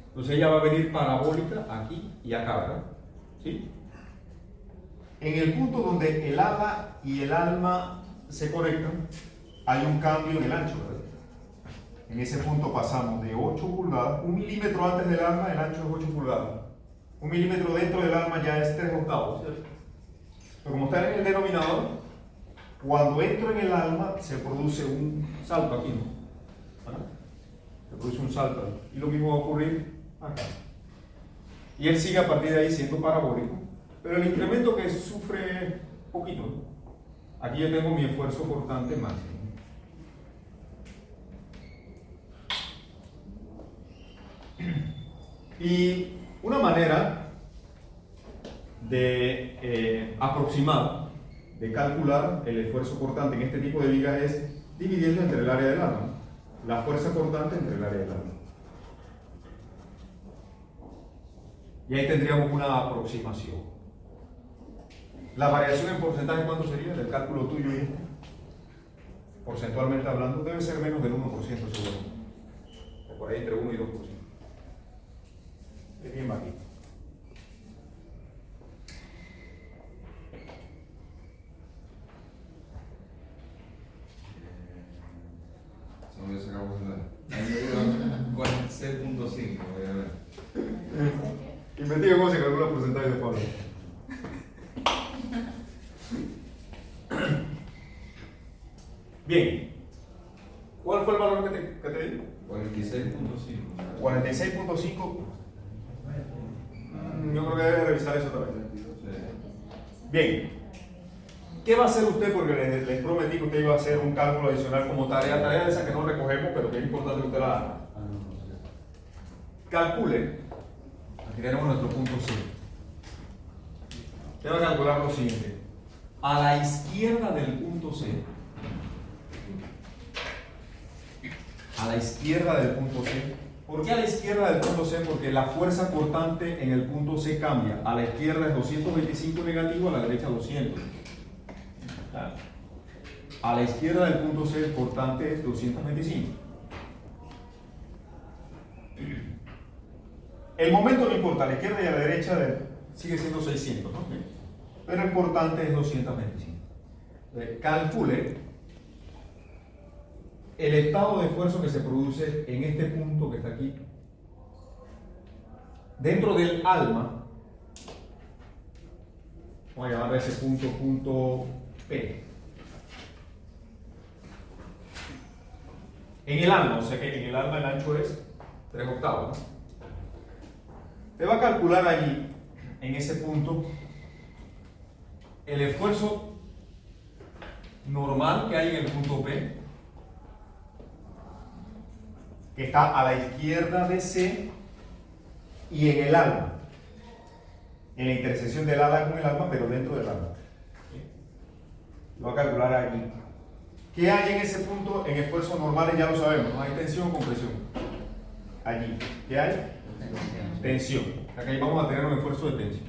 Entonces ella va a venir parabólica aquí y acá, ¿verdad? ¿Sí? En el punto donde el ala y el alma se conectan, hay un cambio en el ancho, ¿verdad? En ese punto pasamos de 8 pulgadas, 1 milímetro antes del alma, el ancho es 8 pulgadas. 1 milímetro dentro del alma ya es 3 octavos, ¿cierto? Pero como está en el denominador, Cuando entro en el alma se produce un salto aquí, ¿no? ¿Verdad? Se produce un salto ahí. Y lo mismo va a ocurrir acá. Y él sigue a partir de ahí siendo parabólico, pero el incremento que sufre poquito, ¿no? Aquí yo tengo mi esfuerzo cortante máximo. Y una manera de aproximar, de calcular el esfuerzo cortante en este tipo de vigas es dividiendo entre el área del alma, ¿no? La fuerza cortante entre el área del alma. Y ahí tendríamos una aproximación. La variación en porcentaje, ¿cuánto sería? Del cálculo tuyo y este. Porcentualmente hablando, debe ser menos del 1% seguro. O por ahí entre 1 y 2%. Es bien bajito.
Se me sacamos la 46.5, voy a ver.
Investiga cómo se calcula el porcentaje de Pablo. Bien. ¿Cuál fue el valor que te di?
46.5.
46.5. Yo creo que debe revisar eso otra vez. Bien. ¿Qué va a hacer usted? Porque les prometí que usted iba a hacer un cálculo adicional como tarea de esa que no recogemos, pero que es importante que usted la haga. Calcule. Aquí tenemos nuestro punto C. Usted va a calcular lo siguiente. A la izquierda del punto C, a la izquierda del punto C. ¿Por qué a la izquierda del punto C? Porque la fuerza cortante en el punto C cambia. A la izquierda es 225 negativo, a la derecha 200. A la izquierda del punto C el cortante es 225. El momento no importa, a la izquierda y a la derecha sigue siendo 600, ¿no? Pero el cortante es 225. Calcule el estado de esfuerzo que se produce en este punto que está aquí, dentro del alma. Vamos a llamar a ese punto P. En el alma, o sea que en el alma el ancho es 3/8, ¿no? Te va a calcular allí, en ese punto, el esfuerzo normal que hay en el punto P, que está a la izquierda de C y en el alma, en la intersección del ala con el alma, pero dentro del alma. Lo va a calcular allí. ¿Qué hay en ese punto? En esfuerzos normales ya lo sabemos, ¿no? Hay tensión o compresión. Allí. ¿Qué hay? Tensión. Aquí vamos a tener un esfuerzo de tensión.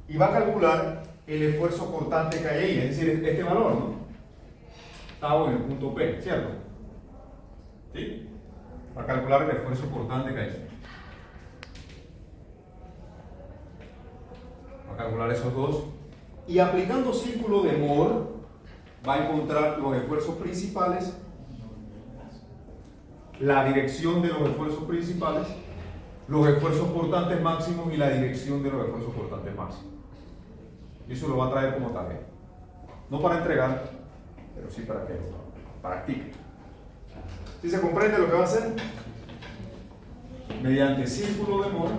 Y va a calcular el esfuerzo cortante que hay ahí, es decir, este valor, ¿no? Está en el punto P, ¿cierto? ¿Sí? Va a calcular el esfuerzo cortante que hay ahí. Va a calcular esos dos. Y aplicando círculo de Mohr, va a encontrar los esfuerzos principales, la dirección de los esfuerzos principales, los esfuerzos cortantes máximos y la dirección de los esfuerzos cortantes máximos. Y eso lo va a traer como tarea. No para entregar, pero sí para que lo practique. ¿Sí se comprende lo que va a hacer? Mediante círculo de Mohr,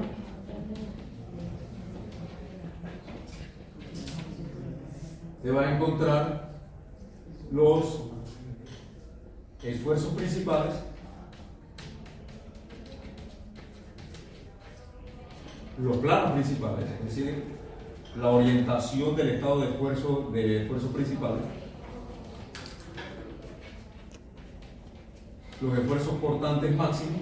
se va a encontrar los esfuerzos principales, los planos principales, es decir, la orientación del estado de esfuerzos principales, los esfuerzos cortantes máximos,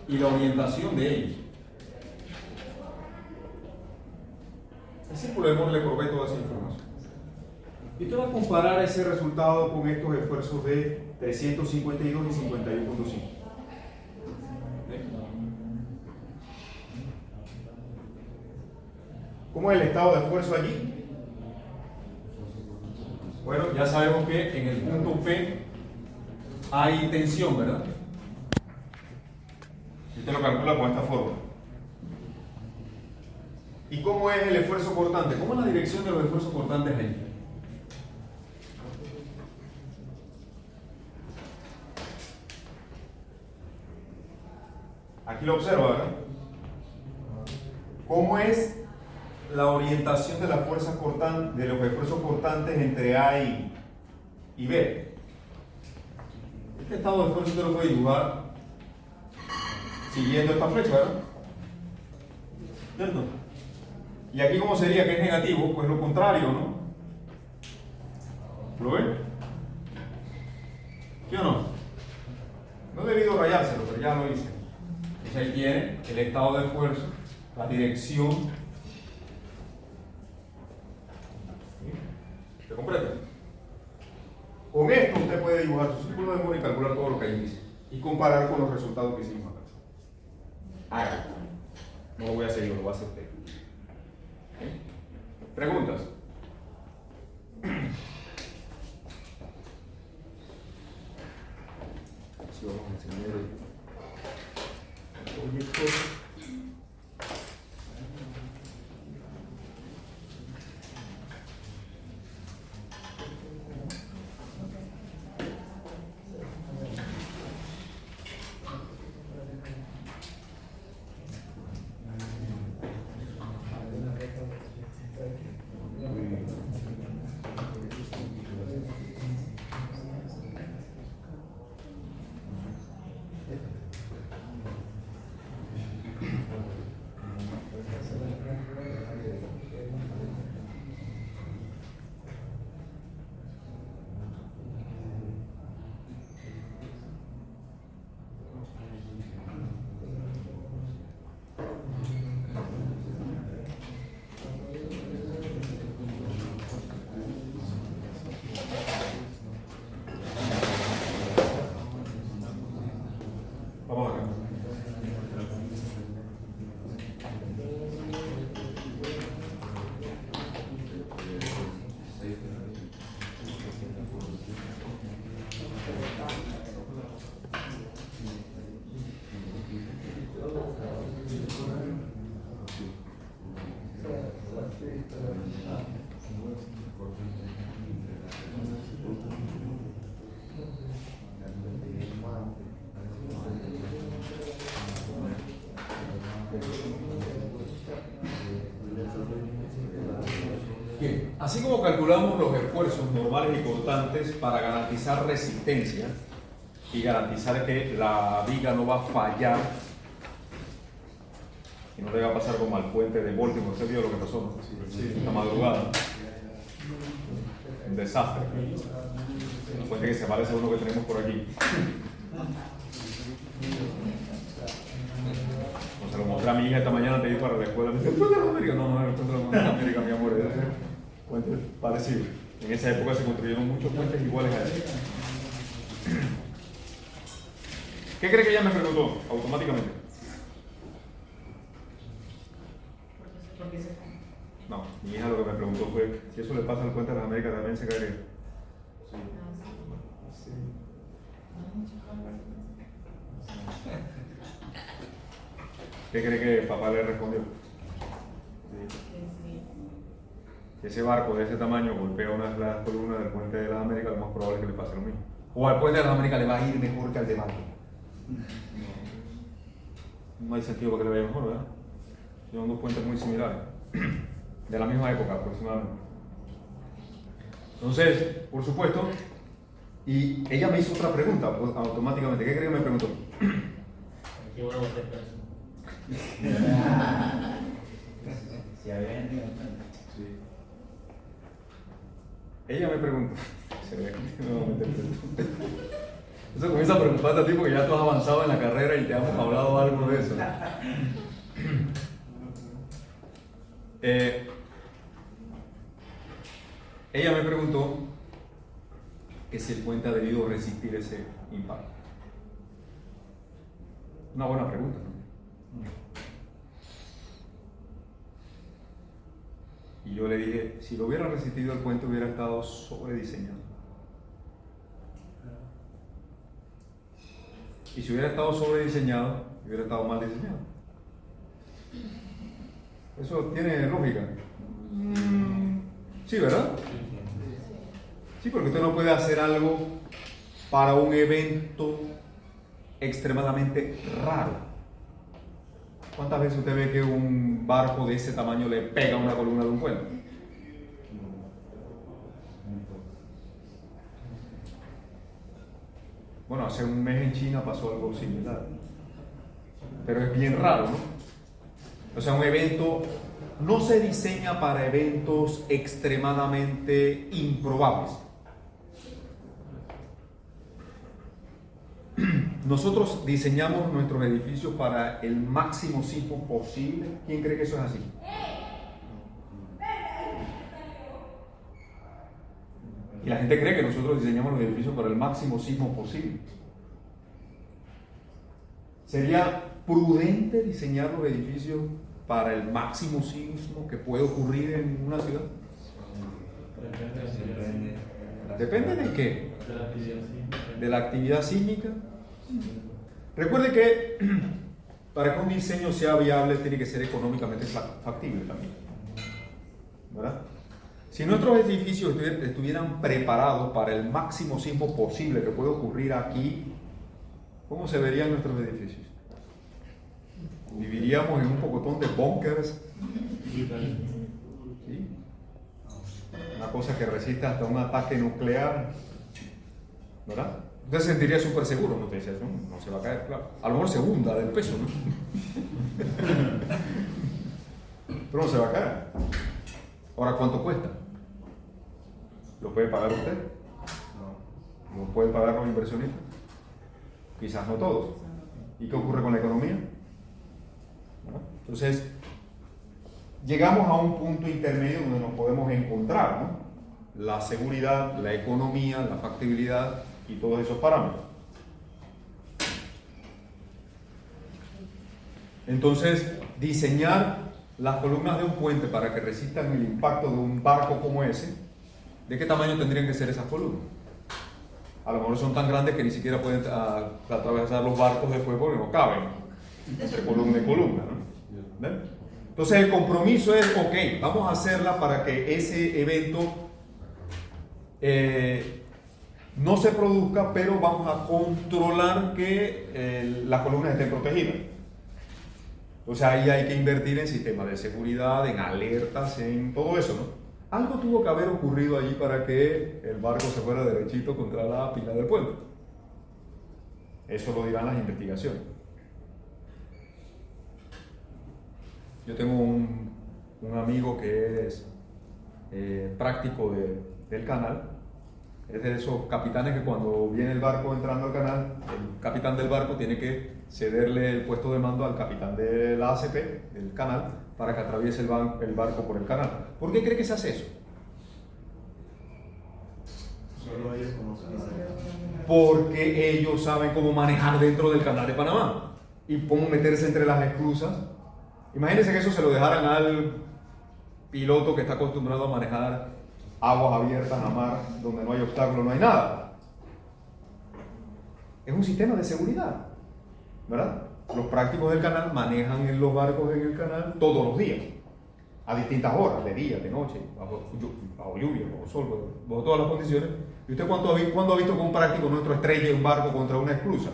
y la orientación de ellos. El círculo de Mohr le provee toda esa información. Y usted va a comparar ese resultado con estos esfuerzos de 352 y 51.5. ¿Cómo es el estado de esfuerzo allí? Bueno, ya sabemos que en el punto P hay tensión, ¿verdad? Usted lo calcula con esta forma. ¿Y cómo es el esfuerzo cortante? ¿Cómo es la dirección de los esfuerzos cortantes ahí? Aquí lo observa, ¿verdad? ¿Cómo es la orientación de las fuerzas cortantes, de los esfuerzos cortantes entre A y B? Este estado de esfuerzo usted lo puede dibujar siguiendo esta flecha, ¿verdad? ¿Cierto? Y aquí, ¿cómo sería que es negativo? Pues lo contrario, ¿no? ¿Lo ven? ¿Sí o no? No he debido rayárselo, pero ya lo hice. Entonces ahí tiene el estado de esfuerzo, la dirección. ¿Se comprende? Con esto usted puede dibujar su círculo de Moore y calcular todo lo que ahí dice. Y comparar con los resultados que hicimos acá. Hágalo. No lo voy a hacer yo, lo va a hacer usted. ¿Preguntas? Si vamos a enseñar el proyecto. Vamos acá. Bien, así como calculamos los esfuerzos normales y constantes para garantizar resistencia y garantizar que la viga no va a fallar y no le va a pasar como al puente de Baltimore. ¿Usted vio lo que pasó, no? Sí. Esta madrugada? Un desastre. Un puente que se parece a uno que tenemos por aquí. Se lo mostré a mi hija esta mañana, te di para la escuela. Me dice, ¿el puente de las Américas? No, no, el puente de las Américas, mi amor. Es un puente parecido. En esa época se construyeron muchos puentes iguales a ese. ¿Qué cree que ella me preguntó automáticamente?
¿Por qué se cae?
No, mi hija lo que me preguntó fue si eso le pasa al puente de las Américas también se caería.
Sí.
¿Qué cree que papá le respondió? Si ese barco de ese tamaño golpea una de las columnas del puente de las Américas, lo más probable es que le pase lo mismo. O al puente de las Américas le va a ir mejor que al de barco. No hay sentido para que le vaya mejor, ¿verdad? Son dos puentes muy similares, de la misma época aproximadamente. Entonces, por supuesto, y ella me hizo otra pregunta pues, automáticamente. ¿Qué cree que me preguntó?
Qué bueno usted persona. Si había entendido.
Sí. Ella me preguntó. Se ve nuevamente preguntó. Eso comienza a preocuparte a ti porque ya tú has avanzado en la carrera y te hemos hablado algo de eso. Ella me preguntó que si el puente ha debido resistir ese impacto. Una buena pregunta, ¿no? Y yo le dije, si lo hubiera resistido el puente hubiera estado sobrediseñado. Y si hubiera estado sobrediseñado, hubiera estado mal diseñado. Eso tiene lógica. Sí, ¿verdad? Sí, porque usted no puede hacer algo para un evento extremadamente raro. ¿Cuántas veces usted ve que un barco de ese tamaño le pega a una columna de un puente? Bueno, hace un mes en China pasó algo similar. Pero es bien raro, ¿no? O sea, un evento no se diseña para eventos extremadamente improbables. Nosotros diseñamos nuestros edificios para el máximo sismo posible. ¿Quién cree que eso es así? Y la gente cree que nosotros diseñamos los edificios para el máximo sismo posible. ¿Sería prudente diseñar los edificios para el máximo sismo que puede ocurrir en una ciudad? ¿Depende de qué? De la actividad sísmica. Recuerde que para que un diseño sea viable tiene que ser económicamente factible también, ¿verdad? Si nuestros edificios estuvieran preparados para el máximo sismo posible que puede ocurrir aquí, ¿cómo se verían nuestros edificios? Viviríamos en un pocotón de búnkers, ¿sí? Una cosa que resiste hasta un ataque nuclear, ¿verdad? Usted se sentiría súper seguro, ¿no? Te dice, no se va a caer, claro. A lo mejor se hunda del peso, ¿no? Pero no se va a caer. Ahora, ¿cuánto cuesta? ¿Lo puede pagar usted? No. ¿Lo pueden pagar los inversionistas? Quizás no todos. ¿Y qué ocurre con la economía? ¿No? Entonces, llegamos a un punto intermedio donde nos podemos encontrar, ¿no? La seguridad, la economía, la factibilidad y todos esos parámetros. Entonces, diseñar las columnas de un puente para que resistan el impacto de un barco como ese, ¿de qué tamaño tendrían que ser esas columnas? A lo mejor son tan grandes que ni siquiera pueden atravesar los barcos después porque no caben entre columna y columna, ¿no? ¿Ven? Entonces el compromiso es, ok, vamos a hacerla para que ese evento no se produzca, pero vamos a controlar que las columnas estén protegidas. O sea, ahí hay que invertir en sistemas de seguridad, en alertas, en todo eso, ¿no? Algo tuvo que haber ocurrido allí para que el barco se fuera derechito contra la pila del puente. Eso lo dirán las investigaciones. Yo tengo un amigo que es práctico del canal. Es de esos capitanes que cuando viene el barco entrando al canal, el capitán del barco tiene que cederle el puesto de mando al capitán de la ACP, del canal, para que atraviese el barco por el canal. ¿Por qué cree que se hace eso?
Solo ellos conocen.
Porque ellos saben cómo manejar dentro del canal de Panamá y cómo meterse entre las esclusas. Imagínense que eso se lo dejaran al piloto que está acostumbrado a manejar aguas abiertas a mar, donde no hay obstáculos, no hay nada. Es un sistema de seguridad, ¿verdad? Los prácticos del canal manejan en los barcos en el canal todos los días, a distintas horas, de día, de noche, bajo lluvia, bajo sol, bajo todas las condiciones. ¿Y usted cuándo ha visto que un práctico nuestro estrella un barco contra una esclusa?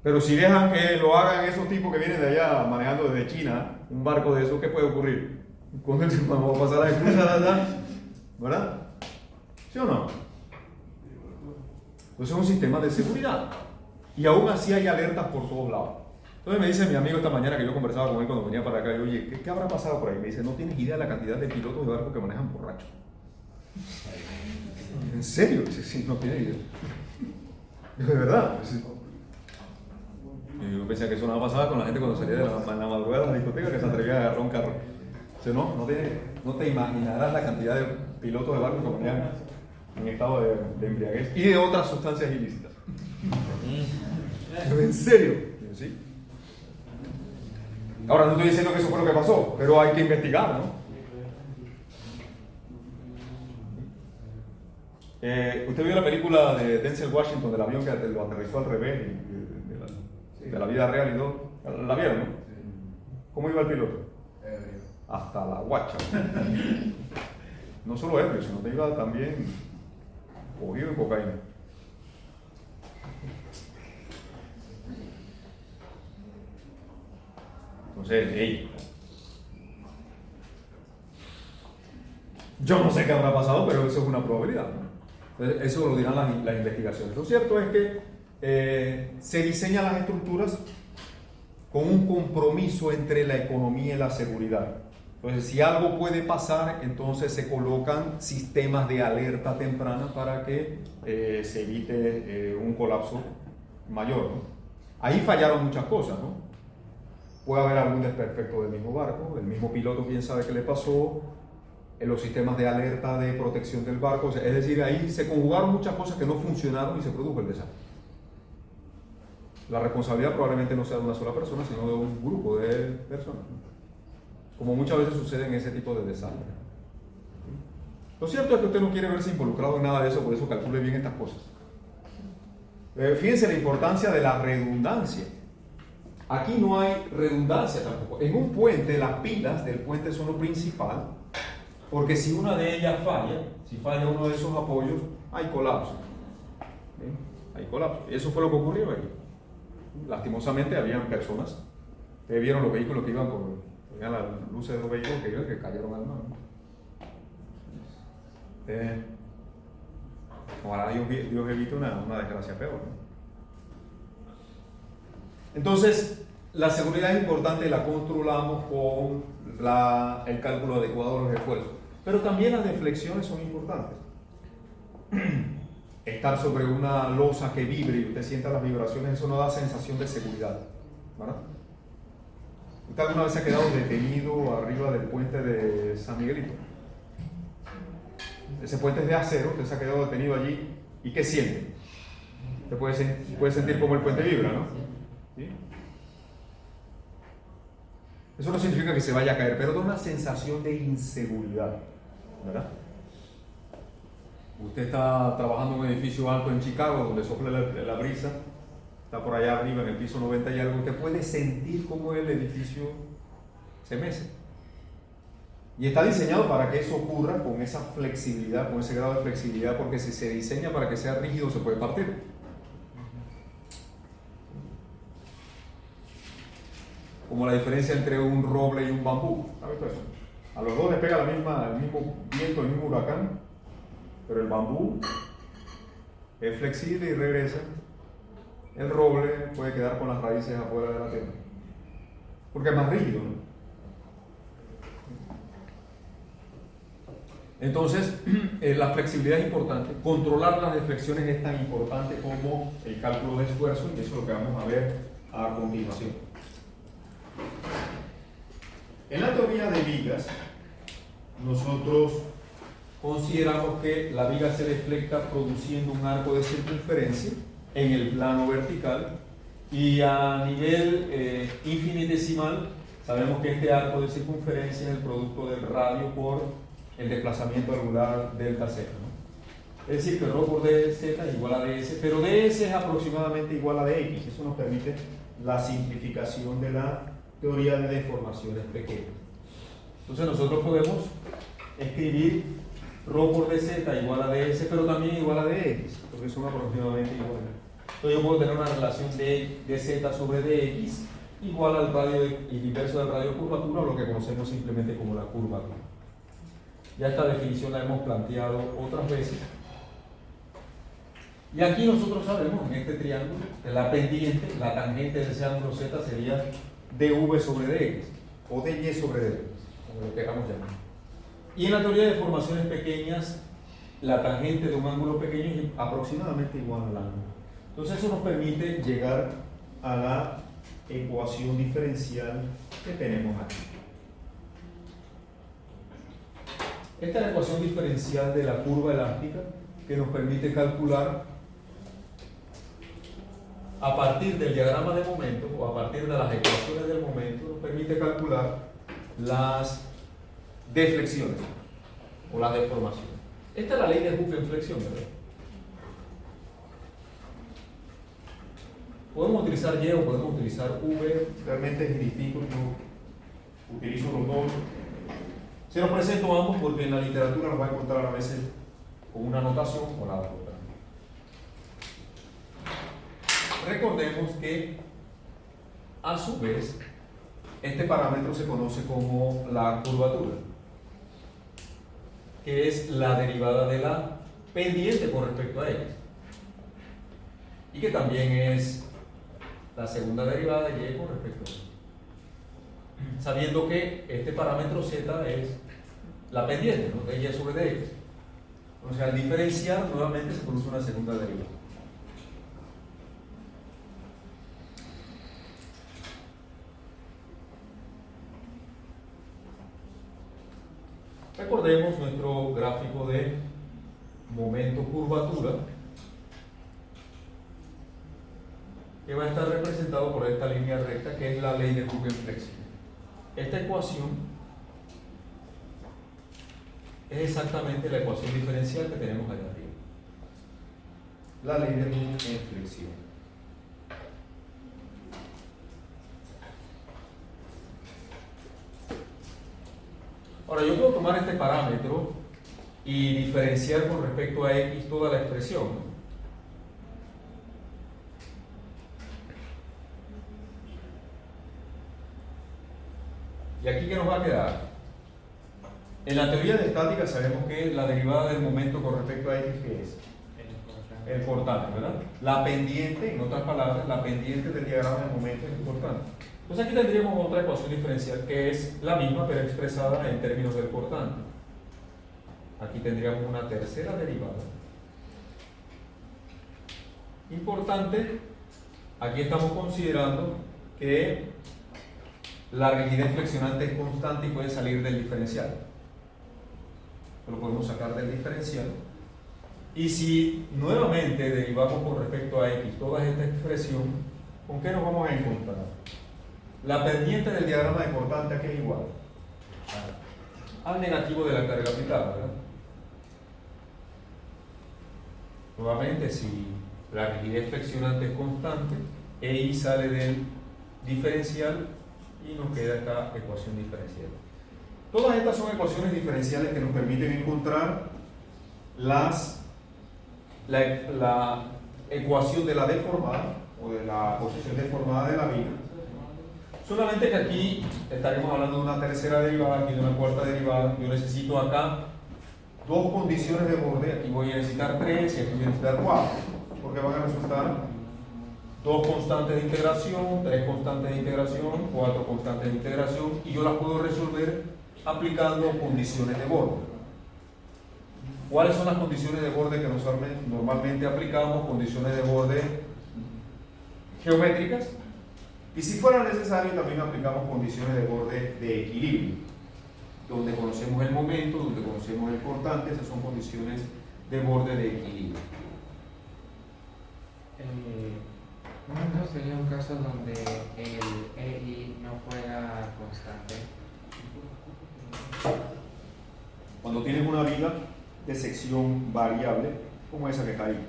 Pero si dejan que lo hagan esos tipos que vienen de allá manejando desde China, un barco de esos, ¿qué puede ocurrir? Cuando vamos a pasar la esclusa, ¿verdad? ¿Sí o no? Entonces es un sistema de seguridad. Y aún así hay alertas por todos lados. Entonces me dice mi amigo esta mañana que yo conversaba con él cuando venía para acá, y oye, ¿qué habrá pasado por ahí? Me dice, no tienes idea de la cantidad de pilotos de barcos que manejan borrachos. ¿En serio? Dice, sí, no tiene idea. De verdad. Y yo pensé que eso nada pasaba con la gente cuando salía de la madrugada de la discoteca que se atrevía a agarrar un carro. Dice, no te imaginarás la cantidad de pilotos de barcos que manejan en estado de embriaguez y de otras sustancias ilícitas. ¿En serio? ¿Sí? Ahora no estoy diciendo que eso fue lo que pasó, pero hay que investigar, ¿no? ¿Usted vio la película de Denzel Washington del avión que lo aterrizó al revés de la vida real y todo? ¿La vieron, no? ¿Cómo iba el piloto? Hasta la guacha. No solo ebrio, sino que iba también cogido en cocaína. Entonces, hey, yo no sé qué habrá pasado, pero eso es una probabilidad, ¿no? Entonces, eso lo dirán las investigaciones. Lo cierto es que se diseñan las estructuras con un compromiso entre la economía y la seguridad. Entonces, si algo puede pasar, entonces se colocan sistemas de alerta temprana para que se evite un colapso mayor, ¿no? Ahí fallaron muchas cosas, ¿no? Puede haber algún desperfecto del mismo barco, el mismo piloto quién sabe qué le pasó, en los sistemas de alerta de protección del barco, o sea, es decir, ahí se conjugaron muchas cosas que no funcionaron y se produjo el desastre. La responsabilidad probablemente no sea de una sola persona, sino de un grupo de personas, ¿no? Como muchas veces sucede en ese tipo de desastres. Lo cierto es que usted no quiere verse involucrado en nada de eso, por eso calcule bien estas cosas. Fíjense la importancia de la redundancia. Aquí no hay redundancia tampoco. En un puente, las pilas del puente son lo principal, porque si una de ellas falla, si falla uno de esos apoyos, hay colapso. ¿Bien? Hay colapso. Y eso fue lo que ocurrió aquí. Lastimosamente habían personas que vieron los vehículos que iban veían las luces de los vehículos que cayeron al mar. Ojalá Dios evite una desgracia peor, ¿no? Entonces, la seguridad es importante, la controlamos con el cálculo adecuado de los esfuerzos, pero también las deflexiones son importantes. Estar sobre una losa que vibre y usted sienta las vibraciones, eso no da sensación de seguridad, ¿verdad? ¿Usted alguna vez se ha quedado detenido arriba del puente de San Miguelito? Ese puente es de acero, usted se ha quedado detenido allí, ¿y qué siente? Usted puede sentir como el puente vibra, ¿no? ¿Sí? Eso no significa que se vaya a caer, pero da una sensación de inseguridad, ¿verdad? Usted está trabajando en un edificio alto en Chicago, donde sopla la brisa, está por allá arriba en el piso 90 y algo, usted puede sentir cómo el edificio se mece. Y está diseñado para que eso ocurra con esa flexibilidad, con ese grado de flexibilidad, porque si se diseña para que sea rígido se puede partir. Como la diferencia entre un roble y un bambú. ¿Has visto eso? A los dos les pega el mismo viento, el mismo huracán, pero el bambú es flexible y regresa. El roble puede quedar con las raíces afuera de la tierra, porque es más rígido, ¿no? Entonces, la flexibilidad es importante. Controlar las deflexiones es tan importante como el cálculo de esfuerzo, y eso es lo que vamos a ver a continuación. En la teoría de vigas, nosotros consideramos que la viga se deflecta produciendo un arco de circunferencia en el plano vertical, y a nivel infinitesimal sabemos que este arco de circunferencia es el producto del radio por el desplazamiento angular delta z, ¿no? Es decir, que ρ por dz es igual a ds, pero ds es aproximadamente igual a dx. Eso nos permite la simplificación de la teoría de deformaciones pequeñas. Entonces nosotros podemos escribir ρ por dz igual a ds, pero también igual a dx, porque son aproximadamente iguales. Entonces yo puedo tener una relación de dz sobre dx igual al radio inverso del radio de curvatura, o lo que conocemos simplemente como la curvatura. Ya esta definición la hemos planteado otras veces. Y aquí nosotros sabemos, en este triángulo, que la pendiente, la tangente de ese ángulo z sería dv sobre dx, o dy sobre dx, como lo queramos llamar. Y en la teoría de deformaciones pequeñas, la tangente de un ángulo pequeño es aproximadamente igual al ángulo. Entonces eso nos permite llegar a la ecuación diferencial que tenemos aquí. Esta es la ecuación diferencial de la curva elástica, que nos permite calcular a partir del diagrama de momento, o a partir de las ecuaciones del momento, nos permite calcular las deflexiones o las deformaciones. Esta es la ley de Hooke en flexión, ¿verdad? Podemos utilizar Y o podemos utilizar V, realmente es indistinto. utilizo los dos. Se los presento ambos porque en la literatura los va a encontrar a veces con una notación o la otra. Recordemos que, a su vez, este parámetro se conoce como la curvatura, que es la derivada de la pendiente con respecto a x, y que también es la segunda derivada de y con respecto a y. Sabiendo que este parámetro z es la pendiente, ¿no?, de y sobre dx. O sea, al diferenciar, nuevamente se produce una segunda derivada. Recordemos nuestro gráfico de momento curvatura, que va a estar representado por esta línea recta, que es la ley de Hooke-Flexion. Esta ecuación es exactamente la ecuación diferencial que tenemos allá arriba, la ley de Hooke-Flexion. Ahora, yo puedo tomar este parámetro y diferenciar con respecto a x toda la expresión, ¿no? ¿Y aquí qué nos va a quedar? En la teoría de estática sabemos que la derivada del momento con respecto a x, ¿qué es? El cortante, ¿verdad? La pendiente, en otras palabras, la pendiente del diagrama del momento es importante. Entonces aquí tendríamos otra ecuación diferencial que es la misma pero expresada en términos del cortante. Aquí tendríamos una tercera derivada. Importante, aquí estamos considerando que la rigidez flexionante es constante y puede salir del diferencial. Lo podemos sacar del diferencial. Y si nuevamente derivamos con respecto a x toda esta expresión, ¿con qué nos vamos a encontrar? La pendiente del diagrama de cortante, ¿a qué es igual? Al negativo de la carga aplicada, ¿verdad? Nuevamente, si la rigidez flexionante es constante, EI sale del diferencial y nos queda esta ecuación diferencial. Todas estas son ecuaciones diferenciales que nos permiten encontrar la ecuación de la deformada o de la posición deformada de la viga. Solamente que aquí estaremos hablando de una tercera derivada, aquí de una cuarta derivada. Yo necesito acá dos condiciones de borde, aquí voy a necesitar 3 y aquí voy a necesitar 4, porque van a resultar 2 constantes de integración, 3 constantes de integración, 4 constantes de integración, y yo las puedo resolver aplicando condiciones de borde. ¿Cuáles son las condiciones de borde que normalmente aplicamos? Condiciones de borde geométricas. Y si fuera necesario, también aplicamos condiciones de borde de equilibrio, donde conocemos el momento, donde conocemos el cortante. Esas son condiciones de borde de equilibrio.
¿No sería un caso donde el EI no fuera constante?
Cuando tienes una viga de sección variable, como esa que está ahí.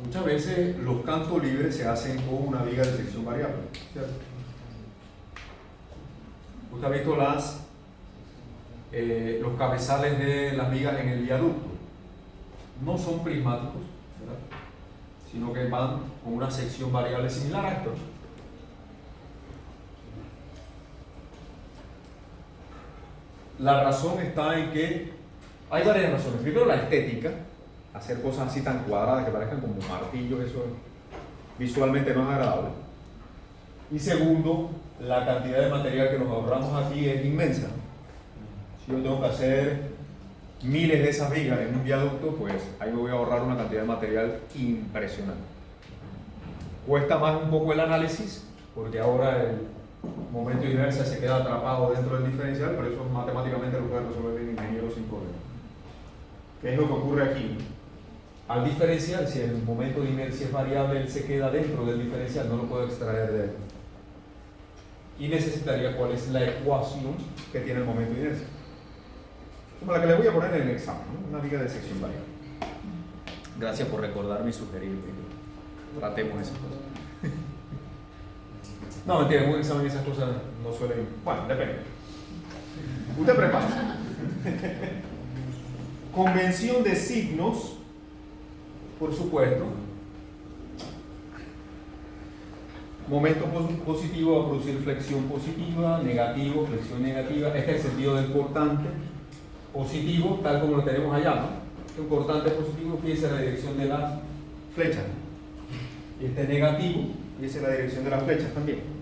Muchas veces los cantos libres se hacen con una viga de sección variable, ¿cierto? Usted ha visto los cabezales de las vigas en el viaducto. No son prismáticos, ¿verdad?, sino que van con una sección variable similar a esto. La razón está en que hay varias razones. Primero, la estética. Hacer cosas así tan cuadradas que parezcan como martillos, eso visualmente no es agradable. Y segundo, la cantidad de material que nos ahorramos aquí es inmensa. Si yo tengo que hacer miles de esas vigas en un viaducto, pues ahí me voy a ahorrar una cantidad de material impresionante. Cuesta más un poco el análisis, porque ahora el momento de inercia se queda atrapado dentro del diferencial, pero eso matemáticamente lo puede resolver el ingeniero sin problema. ¿Qué es lo que ocurre aquí? Al diferencial, si el momento de inercia es variable, él se queda dentro del diferencial, no lo puedo extraer de él. Y necesitaría cuál es la ecuación que tiene el momento de inercia, como la que le voy a poner en el examen, ¿no? Una viga de sección variable. Gracias por recordarme y sugerirme. tratemos esas cosas. No, mentira, en un examen esas cosas no suelen. Bueno, depende. Usted prepara. Convención de signos, por supuesto. Momento positivo va a producir flexión positiva, negativo, flexión negativa. Este es el sentido del cortante. Positivo, tal como lo tenemos allá, ¿no? Un cortante positivo, fíjese la dirección de las flechas. Y este negativo, fíjese la dirección de las flechas también.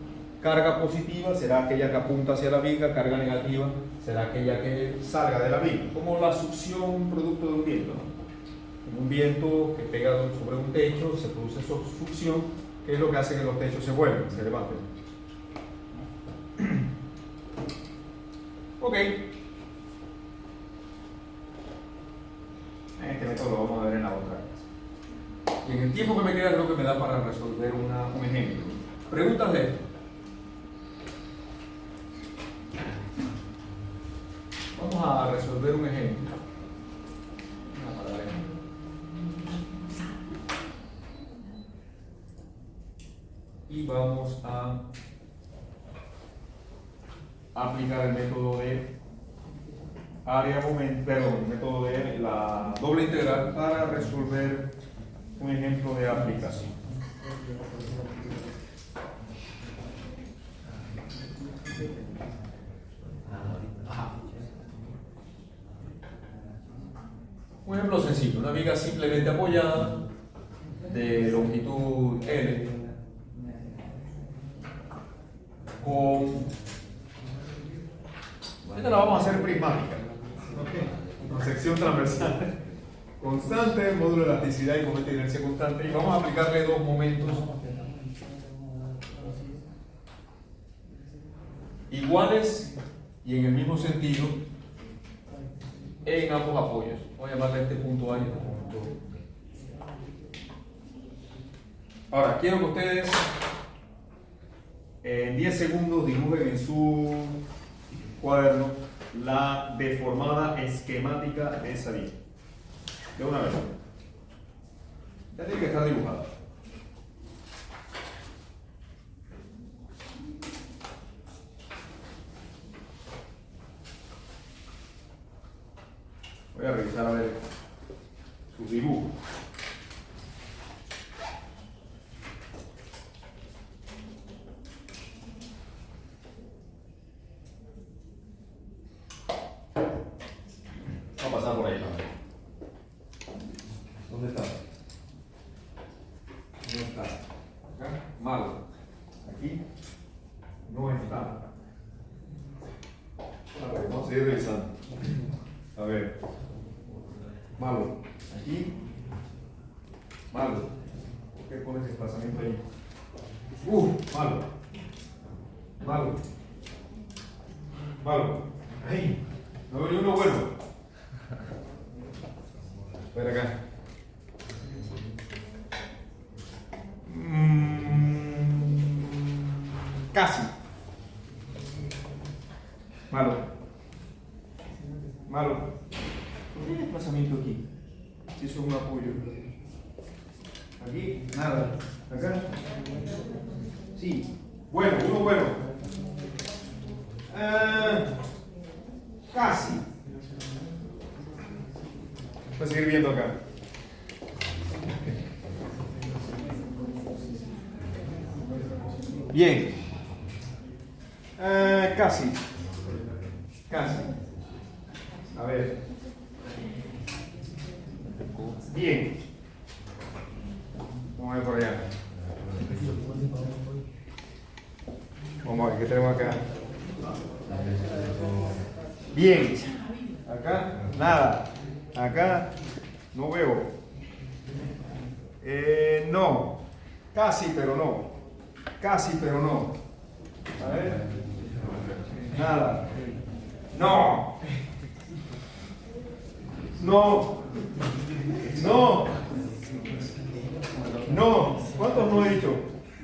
Carga positiva será aquella que apunta hacia la viga, carga negativa será aquella que salga de la viga. Como la succión producto de un viento, ¿no? En un viento que pega sobre un techo, se produce succión, que es lo que hace que los techos se vuelvan, se levanten. Ok. Este método lo vamos a ver en la otra clase. Y en el tiempo que me queda creo que me da para resolver un ejemplo. Preguntas de esto. Vamos a resolver un ejemplo. Y vamos a aplicar el método de el método de la doble integral para resolver un ejemplo de aplicación. Un ejemplo sencillo, una viga simplemente apoyada de longitud L con... Esta la vamos a hacer prismática, con sección transversal constante, módulo de elasticidad y momento de inercia constante, y vamos a aplicarle dos momentos iguales y en el mismo sentido en ambos apoyos. Voy a llamarle a este punto A y este punto B. Ahora, quiero que ustedes en 10 segundos dibujen en su cuaderno la deformada esquemática de esa viga. De una vez. Ya tiene que estar dibujada. Voy a revisar a ver sus dibujos. Vamos a pasar por ahí también. ¿Dónde está? No está. Acá, malo. Aquí, no está. A ver, vamos a seguir revisando. A ver. Malo. Aquí. Malo. ¿Por qué pones desplazamiento ahí? Malo. Malo. Malo. Ahí. No veo ni uno bueno. Ven acá. Casi. Malo. Malo. ¿Por qué hay desplazamiento aquí? Si eso es un apoyo. Aquí, nada. Acá. Sí. Bueno, uno bueno. Casi. Voy a seguir viendo acá. Bien. Casi. Casi. A ver. Bien. Vamos a ver por allá. Vamos a ver qué tenemos acá. Bien. Acá, nada. Acá, no veo. No. Casi, pero no. Casi, pero no. A ver. Nada. No. No. No. No. ¿Cuántos no he dicho?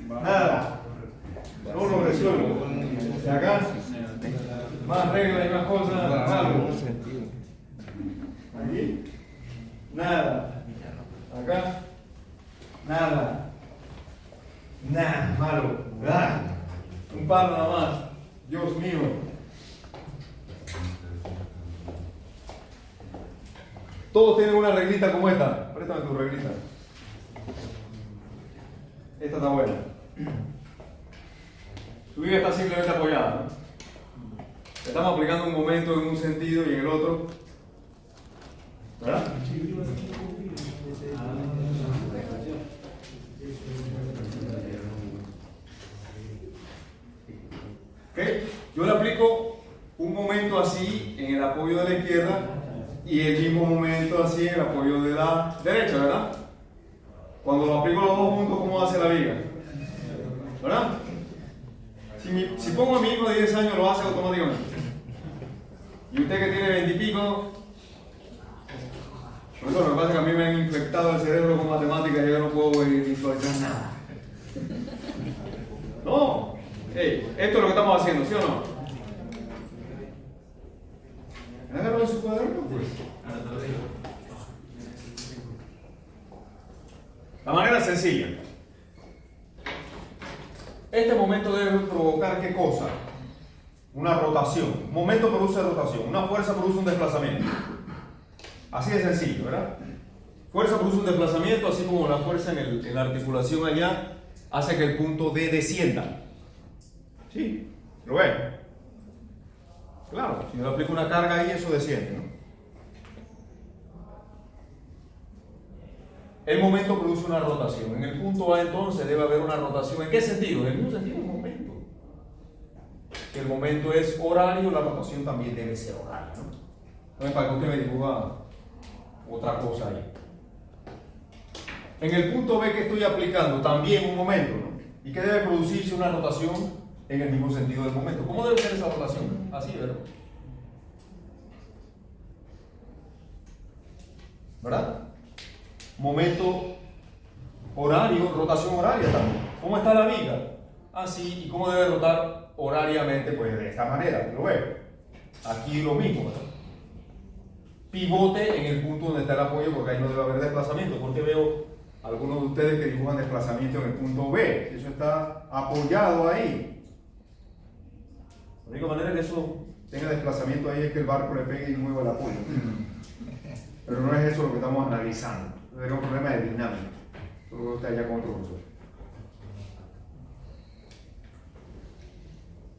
Nada. No lo resuelvo. De acá. Más reglas y más cosas. Algo. Aquí. Nada. Acá. Nada. algo. Ah, un par nada más. Dios mío. Todos tienen una reglita como esta. Préstame tu reglita. Esta está buena. Tu vida está simplemente apoyada, ¿no? Estamos aplicando un momento en un sentido y en el otro. ¿Verdad? ¿Ok? Yo le aplico un momento así en el apoyo de la izquierda y el mismo momento así en el apoyo de la derecha, ¿verdad? Cuando lo aplico los dos juntos, ¿cómo hace la viga? ¿Verdad? Si pongo a mi hijo de 10 años, lo hace automáticamente. Y usted que tiene 20 y pico, bueno, lo que pasa es que a mí me han infectado el cerebro con matemáticas y yo no puedo visualizar nada. No, hey, esto es lo que estamos haciendo, ¿sí o no? Hágalo en su cuaderno, pues. La manera es sencilla. Este momento debe provocar ¿qué cosa? Una rotación. Un momento produce rotación. Una fuerza produce un desplazamiento. Así de sencillo, ¿verdad? Fuerza produce un desplazamiento, así como la fuerza en la articulación allá hace que el punto D descienda. ¿Sí? ¿Lo ven? Claro, si yo le aplico una carga ahí, eso desciende, ¿no? El momento produce una rotación. En el punto A entonces debe haber una rotación. ¿En qué sentido? En el mismo sentido del momento. Que el momento es horario, la rotación también debe ser horaria, ¿no? Entonces, para que usted me dibuja otra cosa ahí. En el punto B que estoy aplicando también un momento, ¿no? Y que debe producirse una rotación en el mismo sentido del momento. ¿Cómo debe ser esa rotación? Así, ¿verdad? ¿Verdad? Momento horario, rotación horaria también. ¿Cómo está la viga? Así. ¿Y cómo debe rotar horariamente? Pues de esta manera, ¿lo ve? Aquí lo mismo, ¿verdad? Pivote en el punto donde está el apoyo, porque ahí no debe haber desplazamiento, porque veo algunos de ustedes que dibujan desplazamiento en el punto B. Eso está apoyado ahí. La única manera que eso tenga desplazamiento ahí es que el barco le pegue y mueva el apoyo. Pero no es eso lo que estamos analizando. Es un problema de dinámica. Todo está allá con otro profesor.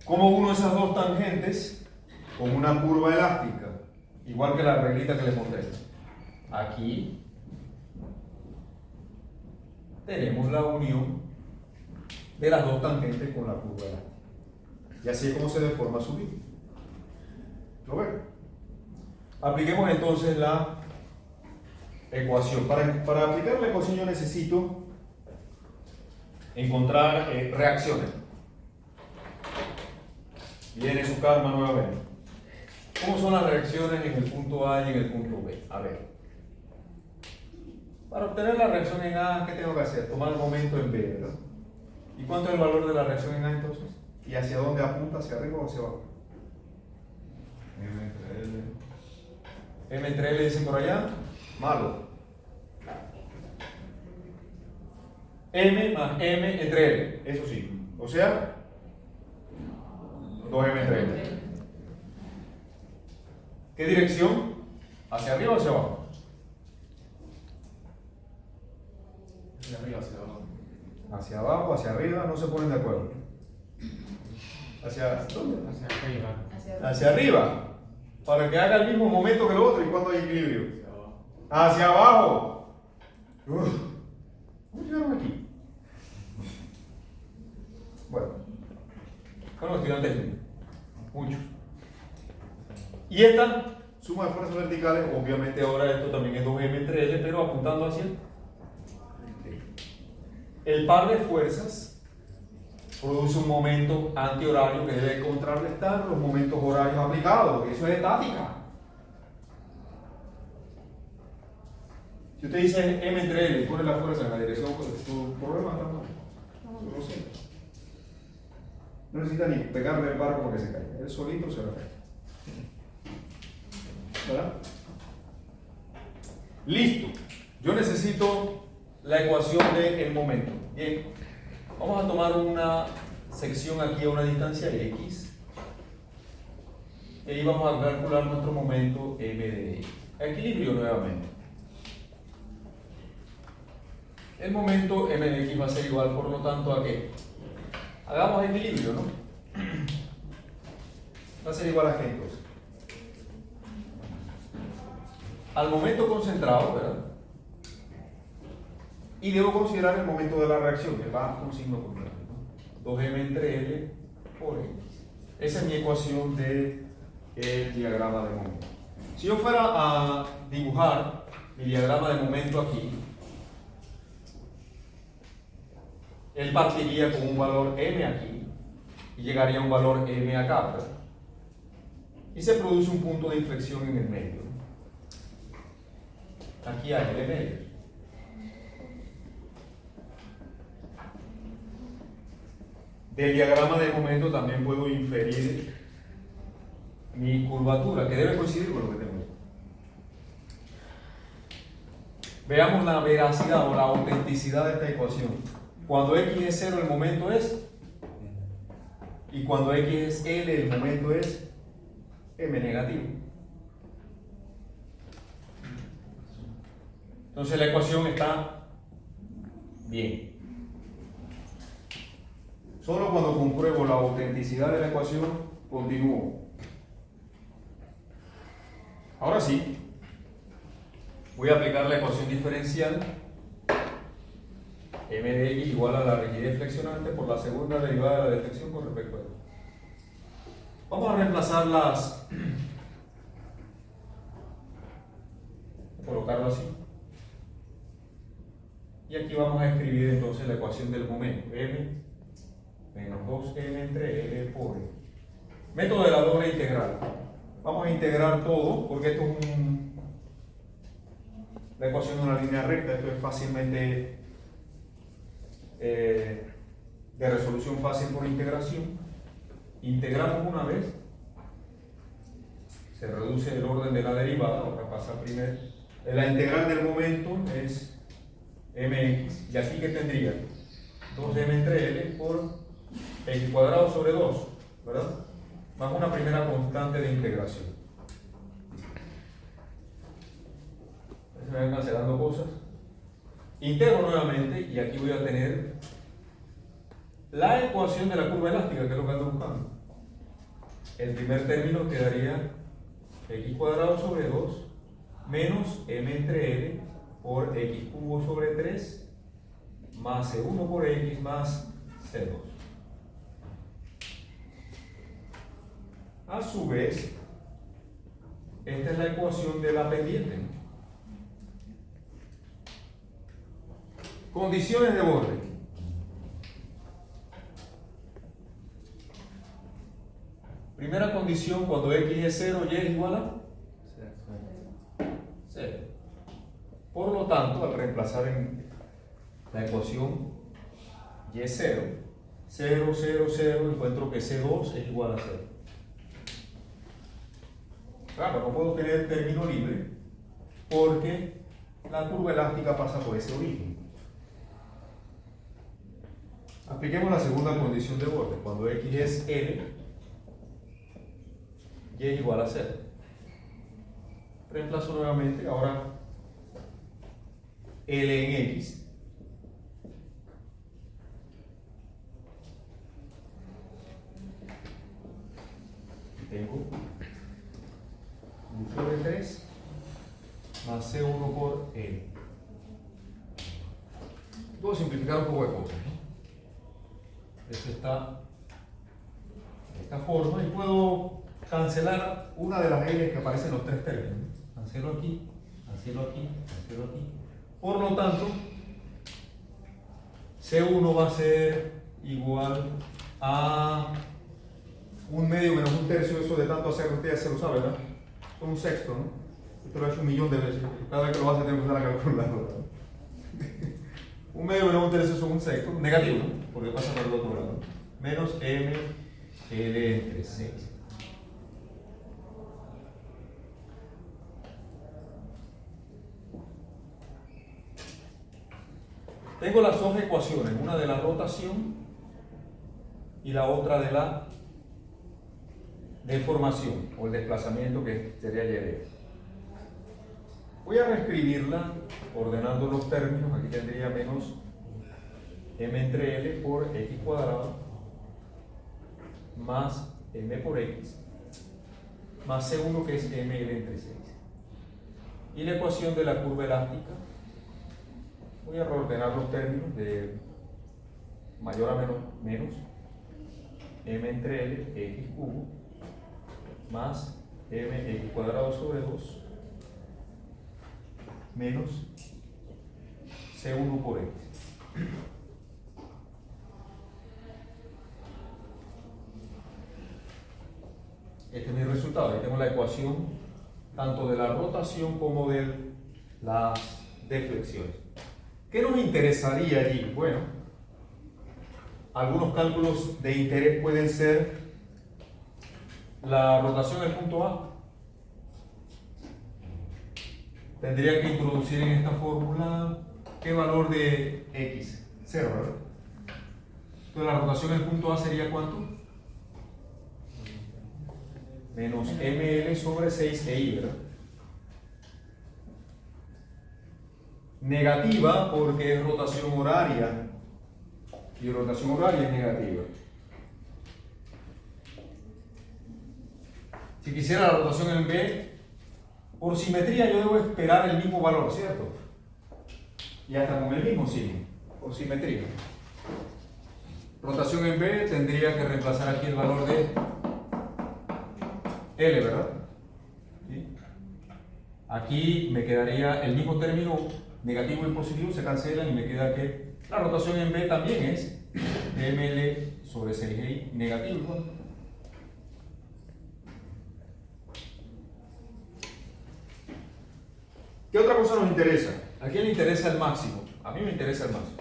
¿Cómo uno esas dos tangentes con una curva elástica? Igual que la reglita que les mostré. Aquí tenemos la unión de las dos tangentes con la curva elástica. Y así es como se deforma su viga. ¿Lo ven? Apliquemos entonces la ecuación. Para aplicar la ecuación yo necesito encontrar reacciones. Viene su karma nuevamente. ¿Cómo son las reacciones en el punto A y en el punto B? A ver. Para obtener la reacción en A, ¿qué tengo que hacer? Tomar el momento en B, ¿verdad? ¿Y cuánto es el valor de la reacción en A entonces? ¿Y hacia dónde apunta? ¿Hacia arriba o hacia abajo?
M entre L.
M entre L dicen por allá. Malo. M más M entre L. Eso sí. O sea, 2M entre L. ¿Qué dirección? ¿Hacia arriba o hacia abajo?
Hacia arriba, hacia abajo.
Hacia abajo, hacia arriba, no se ponen de acuerdo. ¿Hacia dónde?
Hacia arriba.
Hacia arriba. Para que haga el mismo momento que el otro y cuando hay equilibrio. Hacia abajo. Uf. ¿Cómo llegaron aquí? Bueno. Bueno, estudiantes, muchos. Y esta suma de fuerzas verticales, obviamente ahora esto también es 2M entre L, pero apuntando hacia el par de fuerzas produce un momento antihorario que debe contrarrestar los momentos horarios aplicados, porque eso es estática. Si usted dice M entre L y pone la fuerza en la dirección, pues su problema está mal. Yo lo sé. No necesita ni pegarle el barco para que se caiga. Él solito se lo cae. ¿Verdad? Listo. Yo necesito la ecuación del momento. Bien. Vamos a tomar una sección aquí a una distancia X. Y ahí vamos a calcular nuestro momento M de X. Equilibrio nuevamente. El momento M de X va a ser igual, por lo tanto, ¿a qué? Hagamos equilibrio, ¿no? Va a ser igual a qué entonces. Al momento concentrado, ¿verdad? Y debo considerar el momento de la reacción, que va con signo contrario, ¿no? 2M entre L por X. Esa es mi ecuación del diagrama de momento. Si yo fuera a dibujar mi diagrama de momento aquí, él partiría con un valor M aquí y llegaría a un valor M acá, ¿verdad? Y se produce un punto de inflexión en el medio. Aquí hay el medio. Del diagrama de momento también puedo inferir mi curvatura, que debe coincidir con lo que tengo. Veamos la veracidad o la autenticidad de esta ecuación. Cuando X es 0, el momento es, y cuando X es L, el momento es M negativo. Entonces la ecuación está bien. Solo cuando compruebo la autenticidad de la ecuación, continúo. Ahora sí, voy a aplicar la ecuación diferencial M de X igual a la rigidez flexionante por la segunda derivada de la deflexión con respecto a X. Vamos a reemplazarlas, colocarlo así. Y aquí vamos a escribir entonces la ecuación del momento, M menos 2M entre L por E. Método de la doble integral. Vamos a integrar todo, porque esto es la ecuación de una línea recta, esto es fácilmente de resolución fácil por integración. Integramos una vez, se reduce el orden de la derivada, ahora pasa primero. La integral del momento es mx, y aquí que tendría 2m entre L por x cuadrado sobre 2, ¿verdad? Más una primera constante de integración. Se me van cancelando cosas. Integro nuevamente y aquí voy a tener la ecuación de la curva elástica, que es lo que ando buscando. El primer término quedaría x cuadrado sobre 2 menos m entre L por x cubo sobre 3 más c1 por x más c2. A su vez, esta es la ecuación de la pendiente. Condiciones de borde. Primera condición, cuando x es 0, y es igual a 0. Por lo tanto, al reemplazar en la ecuación y es 0, 0, 0, 0, encuentro que C2 es igual a 0. Claro, no puedo tener término libre porque la curva elástica pasa por ese origen. Apliquemos la segunda condición de borde. Cuando x es L, y es igual a 0. Reemplazo nuevamente, ahora L en X. Tengo u sobre 3 más C1 por L. Puedo simplificar un poco de cosas, ¿no? Esto está de esta forma y puedo cancelar una de las L que aparecen en los tres términos. Cancelo aquí, cancelo aquí, cancelo aquí. Por lo tanto, C1 va a ser igual a 1/2 menos 1/3. Eso de tanto hacer, usted ya se lo sabe, ¿verdad? Es un sexto, ¿no? Esto lo he hecho 1.000.000 de veces. Cada vez que lo vas a tener que usar la calculadora. 1/2 menos 1/3 son un sexto, negativo, ¿no? Porque pasa por el otro lado. Menos m L entre 6. Tengo las dos ecuaciones, una de la rotación y la otra de la deformación o el desplazamiento, que sería y. Voy a reescribirla ordenando los términos. Aquí tendría menos m entre L por x cuadrado más m por x más C1, que es ml entre 6. Y la ecuación de la curva elástica, voy a reordenar los términos de mayor a menos m entre L x cubo más mx cuadrado sobre 2 menos C1 por x. Este es mi resultado. Ahí tengo la ecuación tanto de la rotación como de las deflexiones. ¿Qué nos interesaría allí? Bueno, algunos cálculos de interés pueden ser la rotación del punto A. Tendría que introducir en esta fórmula qué valor de x, 0, ¿verdad? Entonces la rotación del punto A sería ¿cuánto? Menos ml sobre 6 EI, ¿verdad? Negativa porque es rotación horaria, y rotación horaria es negativa. Si quisiera la rotación en B, por simetría yo debo esperar el mismo valor, ¿cierto? Y hasta con el mismo signo, por simetría. Rotación en B tendría que reemplazar aquí el valor de L, ¿verdad? ¿Sí? Aquí me quedaría el mismo término, negativo y positivo se cancelan, y me queda que la rotación en B también es ml sobre 6i negativo. ¿Qué otra cosa nos interesa? ¿A quién le interesa el máximo? A mí me interesa el máximo.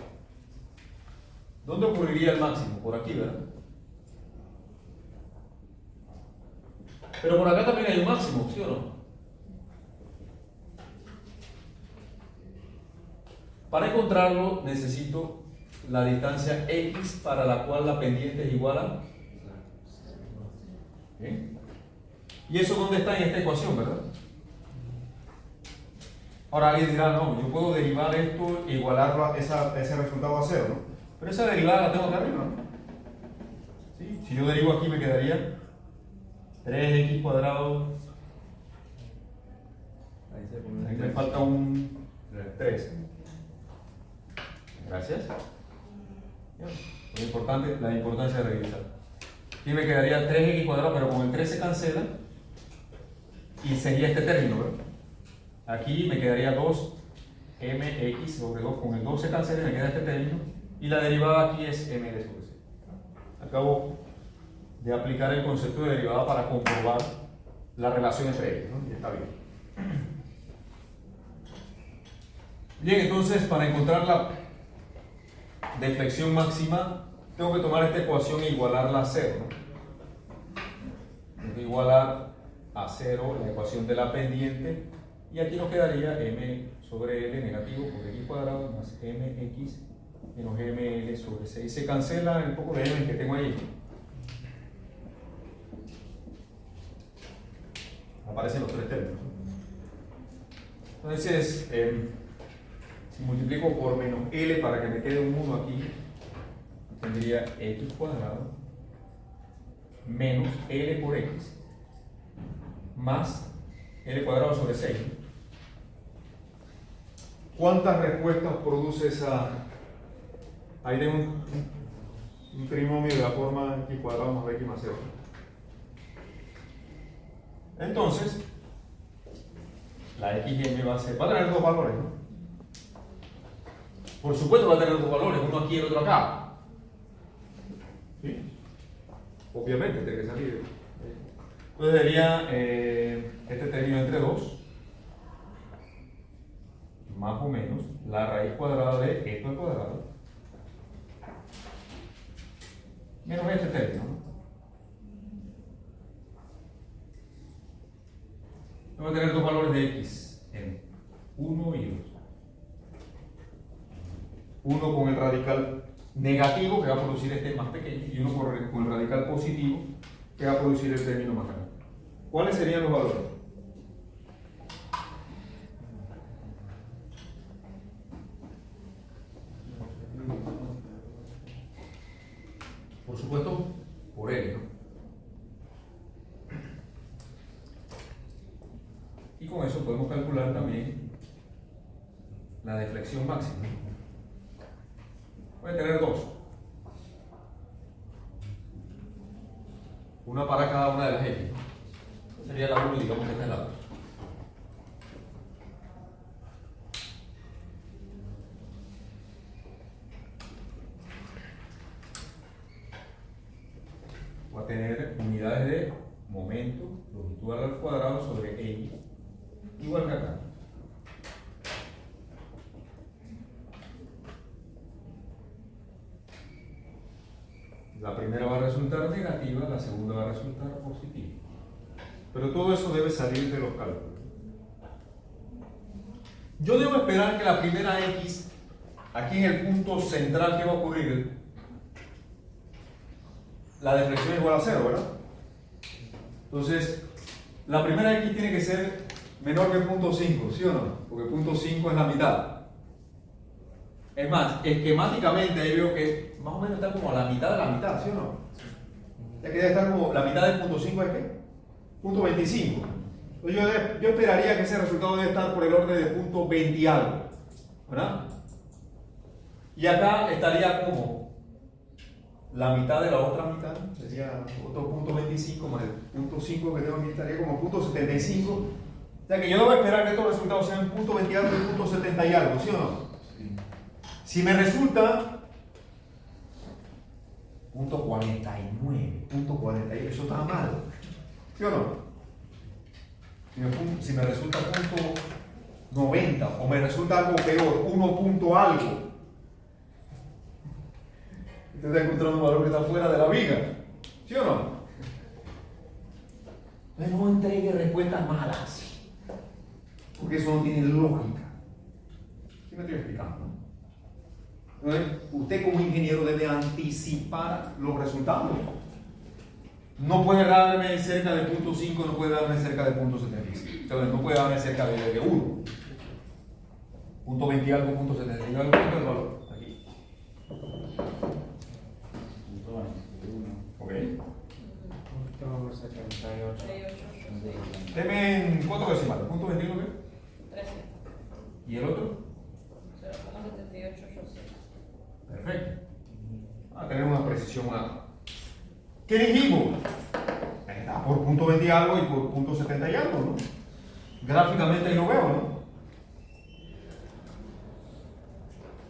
¿Dónde ocurriría el máximo? Por aquí, ¿verdad? Pero por acá también hay un máximo, ¿sí o no? Para encontrarlo necesito la distancia x para la cual la pendiente es igual a... ¿Bien? ¿Y eso dónde está en esta ecuación, verdad? Ahora alguien dirá, no, yo puedo derivar esto e igualar ese resultado a 0, ¿no? Pero esa derivada la tengo acá arriba, ¿no? ¿Sí? Si yo derivo aquí me quedaría 3x cuadrado. Ahí me falta un 3. Gracias. Lo importante, la importancia de revisar. Aquí me quedaría 3x cuadrado, pero con el 3 se cancela y sería este término, ¿verdad? Aquí me quedaría 2mx sobre 2, con el 2 se cancela y me queda este término, y la derivada aquí es ml sobre c. Acabo de aplicar el concepto de derivada para comprobar la relación entre ellos, ¿no? Y está bien. Bien, entonces para encontrar la deflexión máxima tengo que tomar esta ecuación e igualarla a 0, ¿no? Tengo que igualar a 0 la ecuación de la pendiente, y aquí nos quedaría m sobre l negativo por x cuadrado más mx menos ml sobre 6. Se cancela el poco de m que tengo ahí. Aparecen los tres términos. Entonces, si multiplico por menos l para que me quede un 1 aquí, tendría x cuadrado menos l por x más l cuadrado sobre 6. ¿Cuántas respuestas produce esa? Ahí tengo un trinomio de la forma x cuadrado más x más 0. Entonces, la xm va a tener dos valores, ¿no? Por supuesto va a tener dos valores, uno aquí y el otro acá. ¿Sí? Obviamente tiene que salir. Entonces sería este término entre 2 más o menos la raíz cuadrada de esto al cuadrado menos este término, ¿no? Vamos a tener dos valores de x en 1 y 2. uno con el radical negativo que va a producir este más pequeño y uno con el radical positivo que va a producir el término más grande. ¿Cuáles serían los valores? Por supuesto, por L, ¿no? Y con eso podemos calcular también la deflexión máxima. Voy a tener dos. Una para cada una de las X. Esta sería la 1 y digamos que esta es la 2. Voy a tener unidades de momento, longitud al cuadrado sobre X, igual que acá. La primera va a resultar negativa, la segunda va a resultar positiva. Pero todo eso debe salir de los cálculos. Yo debo esperar que la primera X, aquí en el punto central que va a ocurrir, la deflexión es igual a 0, ¿verdad? Entonces, la primera X tiene que ser menor que el punto 5, ¿sí o no? Porque el punto 5 es la mitad. Es más, esquemáticamente ahí veo que más o menos está como a la mitad de la mitad, ¿sí o no? Ya que debe estar como la mitad del punto 5 es ¿qué? Punto 25. Entonces yo esperaría que ese resultado debe estar por el orden de punto 20 y algo, ¿verdad? Y acá estaría como la mitad de la otra mitad, sería otro punto 25 más el punto 5 que tengo aquí, estaría como punto 75. O sea que yo debo esperar que estos resultados sean punto 20 y algo y punto 70 y algo, ¿sí o no? Si me resulta punto 49, punto 49, eso está mal, ¿sí o no? Si me resulta punto 90 o me resulta algo peor, 1 punto algo, usted está encontrando un valor que está fuera de la viga, ¿sí o no? Entonces no entregue respuestas malas, porque eso no tiene lógica. ¿Sí me estoy explicando? ¿No? Entonces, usted como ingeniero debe anticipar los resultados. No puede darme cerca de punto 5, no puede darme cerca de punto 75. Entonces, no puede darme cerca de 1. Punto 20 y algo, punto 75 y algo, punto el valor. Aquí.
Punto 21.
Ok.
Punto 78.
Deme en 4 decimales. Punto 21, ¿qué?
13.
¿Y el otro?
0,7886.
Perfecto. A tener una precisión más. ¿Qué dijimos? Está por punto 20 y algo y por punto 70 y algo, ¿no? Gráficamente ahí lo veo, ¿no?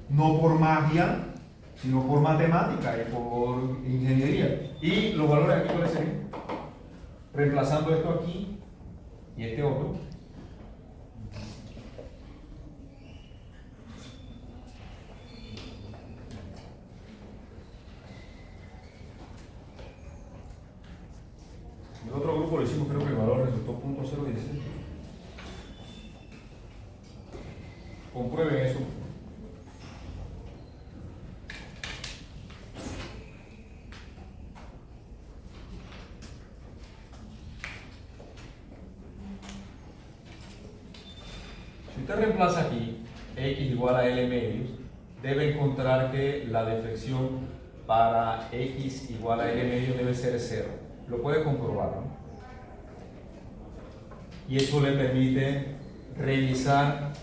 No por magia, sino por matemática y por ingeniería. Y los valores aquí, ¿cuáles serían? Reemplazando esto aquí y este otro. El otro grupo lo hicimos, creo que el valor resultó .016. Comprueben eso. Si usted reemplaza aquí x igual a L medios, debe encontrar que la deflexión para x igual a L medios debe ser 0. Lo puede comprobar, ¿no? Y eso le permite revisar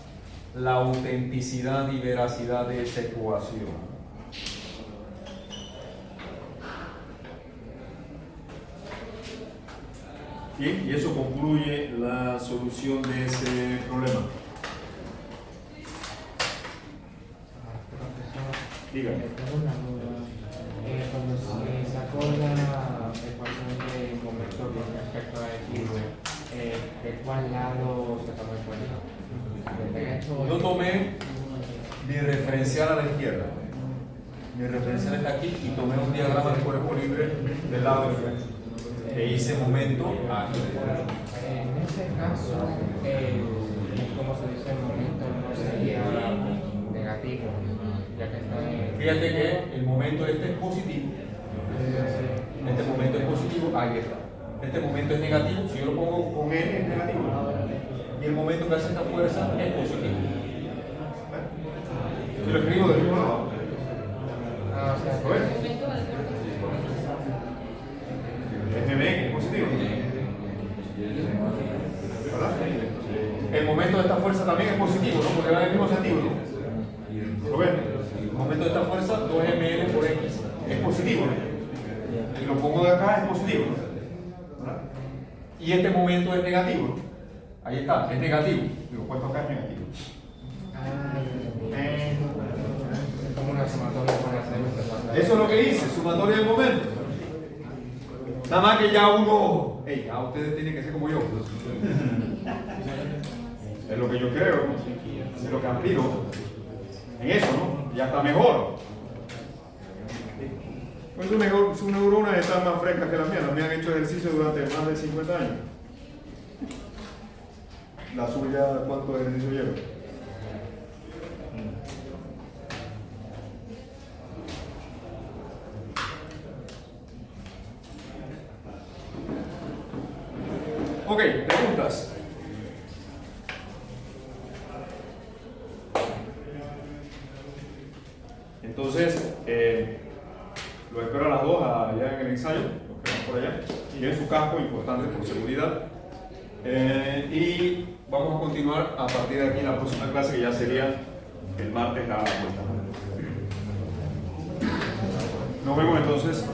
la autenticidad y veracidad de esa ecuación. Bien, y eso concluye la solución de ese problema.
Profesor,
Dígame.
tengo una duda. Cuando se sacó la ecuación de momento con respecto a X, ¿de cuál lado se tomó en cuenta? ¿Del derecho?
Yo tomé mi referencial a la izquierda. Mi referencial está aquí y tomé un diagrama de cuerpo libre del lado derecho. E hice momento aquí.
En ese caso, ¿cómo se dice? El momento no sería negativo. negativo, ya que está en...
Fíjate que el momento este es positivo. Este momento es positivo, ahí está. Este momento es negativo, si yo lo pongo con N es negativo. Y el momento que hace esta fuerza es positivo. Si lo escribo del mismo lado.
Ah, o sea,
¿Lo ves?
El momento del corte
Es MN, es positivo. ¿Verdad? El momento de esta fuerza también es positivo, ¿no? Porque va en el mismo sentido, ¿no? ¿Lo ven? El momento de esta fuerza, 2ml por x, es positivo, ¿no? Y lo pongo de acá, es positivo, ¿no? ¿Verdad? Y este momento es negativo, ¿no? Ahí está, es negativo. Lo puesto acá es negativo.
es como una sumatoria para hacer
Eso es lo que hice, sumatoria del momento. Nada más que ya uno, hey, ya ustedes tienen que ser como yo. Es lo que yo creo, ¿no? Es lo que aspiro en eso, ¿no? Ya está mejor. Pues sus neuronas están más frescas que las mías. Las mías han hecho ejercicio durante más de 50 años. La suya, ¿cuánto ejercicio lleva? Ok, preguntas. Entonces, lo espero a las 2 allá en el ensayo, los que van por allá. Lleven su casco, importante por seguridad. Y vamos a continuar a partir de aquí en la próxima clase, que ya sería el martes la vuelta. Nos vemos entonces.